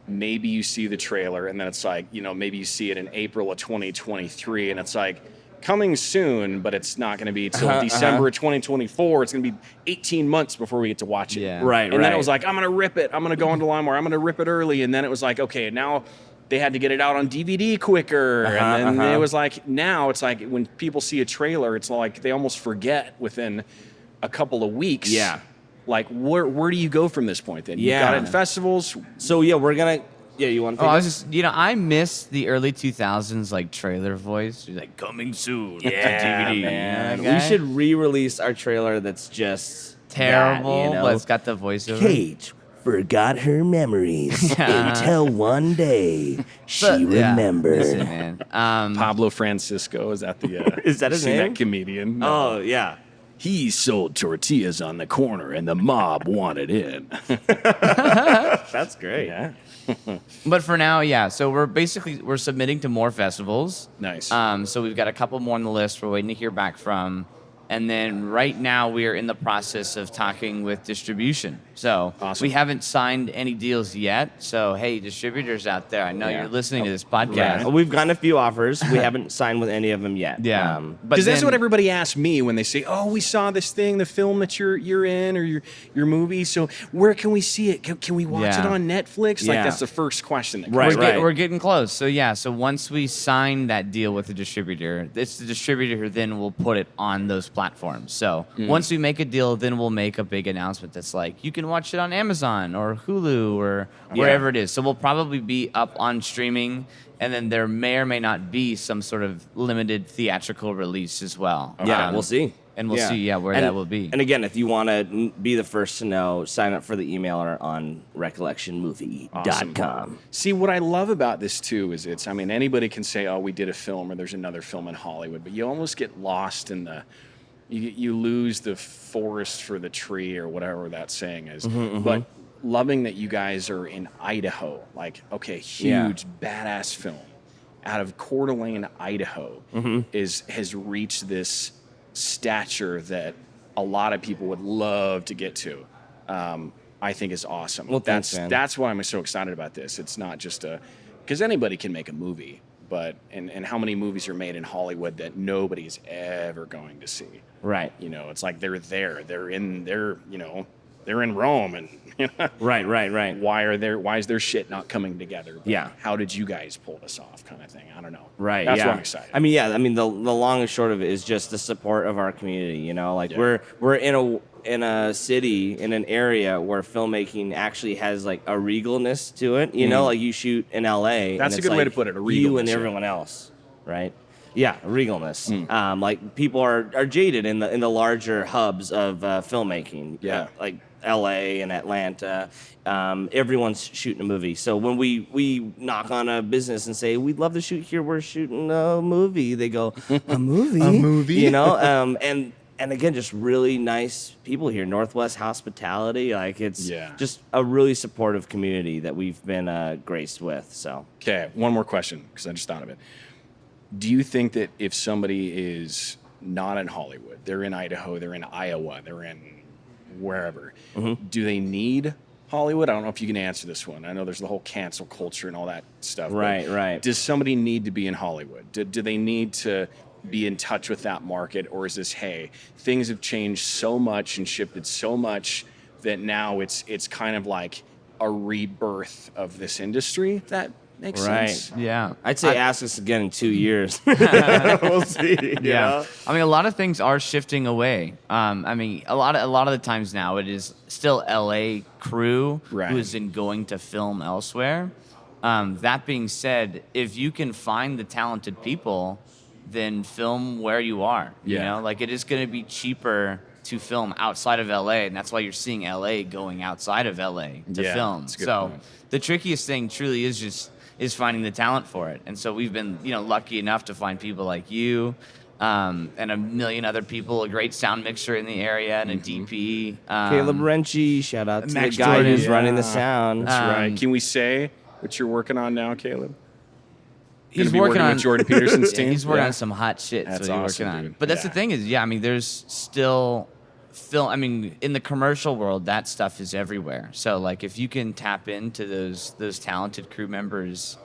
Speaker 1: Maybe you see the trailer, and then it's like, maybe you see it in April of 2023, and it's like, coming soon, but it's not going to be till December of 2024. It's going to be 18 months before we get to watch it.
Speaker 3: Yeah.
Speaker 2: Right,
Speaker 1: And then it was like, I'm going to rip it. I'm going to go onto LimeWire. I'm going to rip it early. And then it was like, okay, now they had to get it out on DVD quicker. And then it was like, now it's like when people see a trailer, it's like they almost forget within a couple of weeks.
Speaker 2: Yeah.
Speaker 1: Like, where do you go from this point then? You
Speaker 2: Yeah.
Speaker 1: got it in festivals.
Speaker 2: So yeah, we're gonna. Yeah, you want to?
Speaker 3: Oh, I was just, I miss the early 2000s like trailer voice. She's like, coming soon.
Speaker 2: Yeah,
Speaker 3: DVD.
Speaker 2: man.
Speaker 3: You know,
Speaker 2: We
Speaker 3: guy?
Speaker 2: should re-release our trailer that's just
Speaker 3: Terrible,
Speaker 2: that,
Speaker 3: but it's got the voiceover.
Speaker 4: Kate forgot her memories until one day she
Speaker 3: But, yeah,
Speaker 4: remembered.
Speaker 3: that's it, man.
Speaker 1: Pablo Francisco, is that the
Speaker 2: Is that his
Speaker 1: seen
Speaker 2: name?
Speaker 1: that comedian?
Speaker 2: Oh yeah.
Speaker 1: He sold tortillas on the corner and the mob wanted in.
Speaker 2: That's great.
Speaker 1: Yeah.
Speaker 3: But for now, yeah. So we're submitting to more festivals.
Speaker 1: Nice.
Speaker 3: So we've got a couple more on the list we're waiting to hear back from. And then right now we are in the process of talking with distribution. So
Speaker 1: Awesome.
Speaker 3: we haven't signed any deals yet. So hey, distributors out there, I know
Speaker 2: Yeah.
Speaker 3: you're listening to this podcast.
Speaker 2: Well, we've gotten a few offers. We haven't signed with any of them yet.
Speaker 3: Yeah.
Speaker 1: Because that's
Speaker 3: then-
Speaker 1: what everybody asks me when they say, "Oh, we saw this thing, the film that you're in, or your movie. So where can we see it? Can we watch
Speaker 3: Yeah.
Speaker 1: it on Netflix?" Like
Speaker 2: Yeah.
Speaker 1: that's the first question. That
Speaker 2: Right,
Speaker 1: comes.
Speaker 3: We're getting close. So yeah, so once we sign that deal with the distributor, it's the distributor who then will put it on those platforms. So once we make a deal, then we'll make a big announcement that's like, you can watch it on Amazon or Hulu or wherever it is. So we'll probably be up on streaming, and then there may or may not be some sort of limited theatrical release as well.
Speaker 2: Yeah, we'll see.
Speaker 3: And we'll see, where
Speaker 2: And-
Speaker 3: that will be.
Speaker 2: And again, if you want to be the first to know, sign up for the emailer on recollectionmovie.com.
Speaker 1: See, what I love about this too is anybody can say, "Oh, we did a film," or "There's another film in Hollywood," but you almost get lost in you lose the forest for the tree or whatever that saying is. But loving that you guys are in Idaho, like, okay, huge, badass film out of Coeur d'Alene, Idaho, has reached this stature that a lot of people would love to get to. I think is awesome.
Speaker 2: Well, thanks, man.
Speaker 1: That's why I'm so excited about this. It's not just because anybody can make a movie, but and how many movies are made in Hollywood that nobody's ever going to see?
Speaker 2: Right.
Speaker 1: It's like they're in Rome, and
Speaker 2: Right.
Speaker 1: why is their shit not coming together? But
Speaker 2: Yeah.
Speaker 1: how did you guys pull this off, kind of thing? I don't know.
Speaker 2: Right.
Speaker 1: That's
Speaker 2: yeah.
Speaker 1: why I'm excited.
Speaker 2: The long and short of it is just the support of our community. We're in a city, in an area where filmmaking actually has like a regalness to it. Like you shoot in LA.
Speaker 1: That's
Speaker 2: and
Speaker 1: a
Speaker 2: it's
Speaker 1: good way
Speaker 2: like
Speaker 1: to put it, a
Speaker 2: You and
Speaker 1: regalness, yeah.
Speaker 2: everyone else, right? Yeah, regalness. Like people are jaded in the larger hubs of filmmaking.
Speaker 1: Yeah.
Speaker 2: Like LA and Atlanta. Everyone's shooting a movie. So when we knock on a business and say, we'd love to shoot here, we're shooting a movie, they go, a movie?
Speaker 1: A movie?
Speaker 2: And again, just really nice people here. Northwest hospitality. Like it's
Speaker 1: Yeah.
Speaker 2: just a really supportive community that we've been graced with. So
Speaker 1: Okay, one more question because I just thought of it. Do you think that if somebody is not in Hollywood, they're in Idaho, they're in Iowa, they're in wherever, do they need Hollywood? I don't know if you can answer this one. I know there's the whole cancel culture and all that stuff. but
Speaker 2: Right.
Speaker 1: Does somebody need to be in Hollywood? Do they need to be in touch with that market? Or is this, hey, things have changed so much and shifted so much that now it's kind of like a rebirth of this industry? If that makes sense.
Speaker 3: Yeah.
Speaker 2: I'd say ask us again in 2 years. We'll see.
Speaker 3: Yeah. I mean, a lot of things are shifting away. A lot of the times now it is still LA crew
Speaker 1: Right.
Speaker 3: who is in going to film elsewhere. That being said, if you can find the talented people, then film where you are. You
Speaker 1: Yeah.
Speaker 3: know, like it is going to be cheaper to film outside of LA, and that's why you're seeing LA going outside of LA to
Speaker 1: Yeah,
Speaker 3: film.
Speaker 1: that's a good
Speaker 3: So
Speaker 1: point.
Speaker 3: the trickiest thing truly is finding the talent for it. And so we've been, lucky enough to find people like you, and a million other people, a great sound mixer in the area, and a DP.
Speaker 2: Caleb Renchie, shout out to
Speaker 3: Max
Speaker 2: the guy
Speaker 3: Jordan.
Speaker 2: who's running the
Speaker 1: Yeah.
Speaker 2: sound.
Speaker 1: That's right. Can we say what you're working on now, Caleb?
Speaker 3: He's
Speaker 1: Gonna be
Speaker 3: working
Speaker 1: working
Speaker 3: on
Speaker 1: with Jordan Peterson's team?
Speaker 3: He's working
Speaker 1: Yeah.
Speaker 3: on some hot shit.
Speaker 1: That's
Speaker 3: so he's
Speaker 1: awesome,
Speaker 3: working on.
Speaker 1: dude.
Speaker 3: But that's
Speaker 1: Yeah.
Speaker 3: the thing is, there's still film. I mean, in the commercial world, that stuff is everywhere. So like, if you can tap into those talented crew members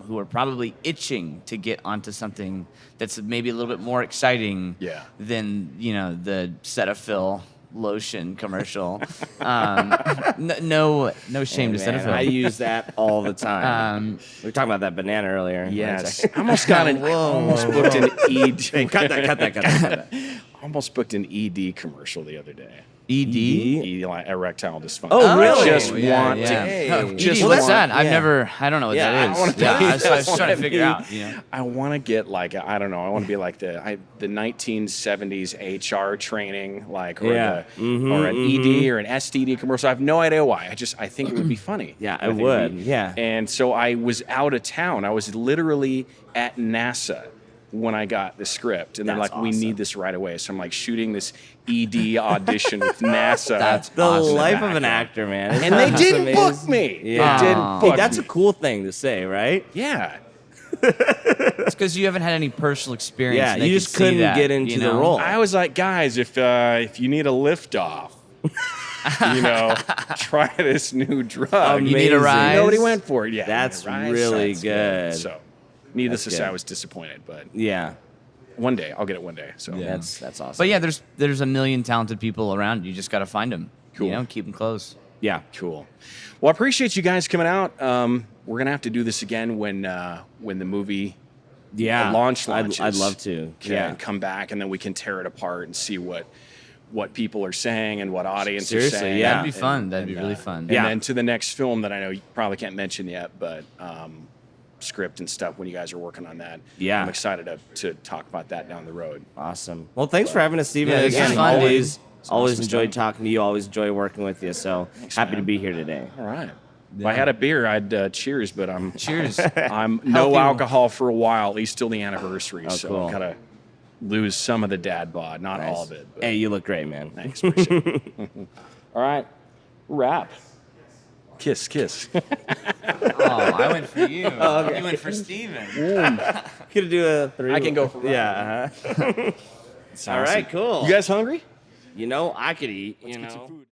Speaker 3: who are probably itching to get onto something that's maybe a little bit more exciting
Speaker 1: Yeah.
Speaker 3: than the Cetaphil lotion commercial. No shame to
Speaker 2: Man,
Speaker 3: Cetaphil.
Speaker 2: I use that all the time. We were talking about that banana earlier.
Speaker 1: Yes. I almost got I almost booked an ED.
Speaker 2: Hey, cut that.
Speaker 1: Almost booked an ED commercial the other day.
Speaker 3: ED.
Speaker 1: Like erectile dysfunction.
Speaker 2: Oh, really?
Speaker 1: Just
Speaker 3: Yeah,
Speaker 1: want
Speaker 3: yeah.
Speaker 1: to.
Speaker 2: Hey.
Speaker 3: Oh,
Speaker 1: Just
Speaker 3: ED, what's
Speaker 1: want-
Speaker 3: that?
Speaker 2: yeah.
Speaker 3: I don't know what
Speaker 2: Yeah,
Speaker 3: that
Speaker 2: I
Speaker 3: is.
Speaker 2: wanna
Speaker 3: Yeah,
Speaker 2: tell you
Speaker 3: I was trying to
Speaker 2: that.
Speaker 3: figure out.
Speaker 1: I want to get like I don't know. I want to be like the 1970s HR training, like or,
Speaker 2: Yeah.
Speaker 1: or an ED or an STD commercial. I have no idea why. I think it would be funny.
Speaker 2: Yeah,
Speaker 1: I
Speaker 2: it
Speaker 1: think
Speaker 2: would.
Speaker 1: be-
Speaker 2: Yeah.
Speaker 1: And so I was out of town. I was literally at NASA when I got the script, and they're
Speaker 2: That's
Speaker 1: like, "We
Speaker 2: awesome.
Speaker 1: need this right away." So I'm like shooting this ED audition with NASA.
Speaker 3: That's
Speaker 2: The
Speaker 3: awesome.
Speaker 2: life of an actor, man. Isn't
Speaker 1: and
Speaker 2: that
Speaker 1: they
Speaker 2: just
Speaker 1: didn't
Speaker 2: amazing?
Speaker 1: book me.
Speaker 2: Yeah.
Speaker 1: They didn't
Speaker 2: Hey,
Speaker 1: book
Speaker 2: that's
Speaker 1: me.
Speaker 2: a cool thing to say, right?
Speaker 1: Yeah.
Speaker 3: It's because you haven't had any personal experience.
Speaker 2: Yeah,
Speaker 3: and they
Speaker 2: you
Speaker 3: can
Speaker 2: just
Speaker 3: see
Speaker 2: couldn't
Speaker 3: that,
Speaker 2: get into the role.
Speaker 1: I was like, guys, if you need a lift off, try this new drug.
Speaker 3: You need a
Speaker 2: Amazing.
Speaker 3: rise?
Speaker 1: Nobody went for it. Yeah,
Speaker 2: That's
Speaker 1: Rise,
Speaker 2: really
Speaker 1: that's
Speaker 2: good.
Speaker 1: So, needless
Speaker 2: That's
Speaker 1: to say,
Speaker 2: good.
Speaker 1: I was disappointed, but
Speaker 2: Yeah.
Speaker 1: one day I'll get it. One day. So
Speaker 2: That's awesome.
Speaker 3: But yeah, there's a million talented people around. You just got to find them.
Speaker 1: Cool.
Speaker 3: Keep them close.
Speaker 2: yeah.
Speaker 1: cool. Well, I appreciate you guys coming out. We're gonna have to do this again when the movie
Speaker 2: Yeah.
Speaker 1: launches.
Speaker 2: I'd love to. Yeah.
Speaker 1: And come back, and then we can tear it apart and see what people are saying and what audience
Speaker 2: Seriously,
Speaker 1: are saying.
Speaker 2: yeah.
Speaker 3: That'd be fun. That'd be really fun.
Speaker 1: And
Speaker 2: Yeah.
Speaker 1: then to the next film that I know you probably can't mention yet, but script and stuff when you guys are working on that.
Speaker 2: Yeah.
Speaker 1: I'm excited to talk about that down the road.
Speaker 2: Awesome. Well, thanks for having us, Steven.
Speaker 3: Yeah, this
Speaker 2: Again,
Speaker 3: was fun,
Speaker 2: always
Speaker 1: awesome
Speaker 2: enjoyed
Speaker 1: stuff.
Speaker 2: talking to you. Always enjoy working with you. So happy to
Speaker 1: man.
Speaker 2: be here today.
Speaker 1: All right. If I had a beer, I'd cheers, but I'm
Speaker 3: Cheers.
Speaker 1: I'm no
Speaker 3: Healthy.
Speaker 1: alcohol for a while, at least till the anniversary.
Speaker 2: Oh,
Speaker 1: so
Speaker 2: cool.
Speaker 1: I gotta lose some of the dad bod, not all of it. But
Speaker 2: Hey, you look great, man.
Speaker 1: thanks. Appreciate it. All right. Wrap. Kiss, kiss.
Speaker 3: Oh, I went for you. You went for Steven.
Speaker 2: Could do a 3.
Speaker 1: I can go for
Speaker 2: Yeah. All right, cool.
Speaker 1: You guys hungry?
Speaker 2: You know, I could eat. You know.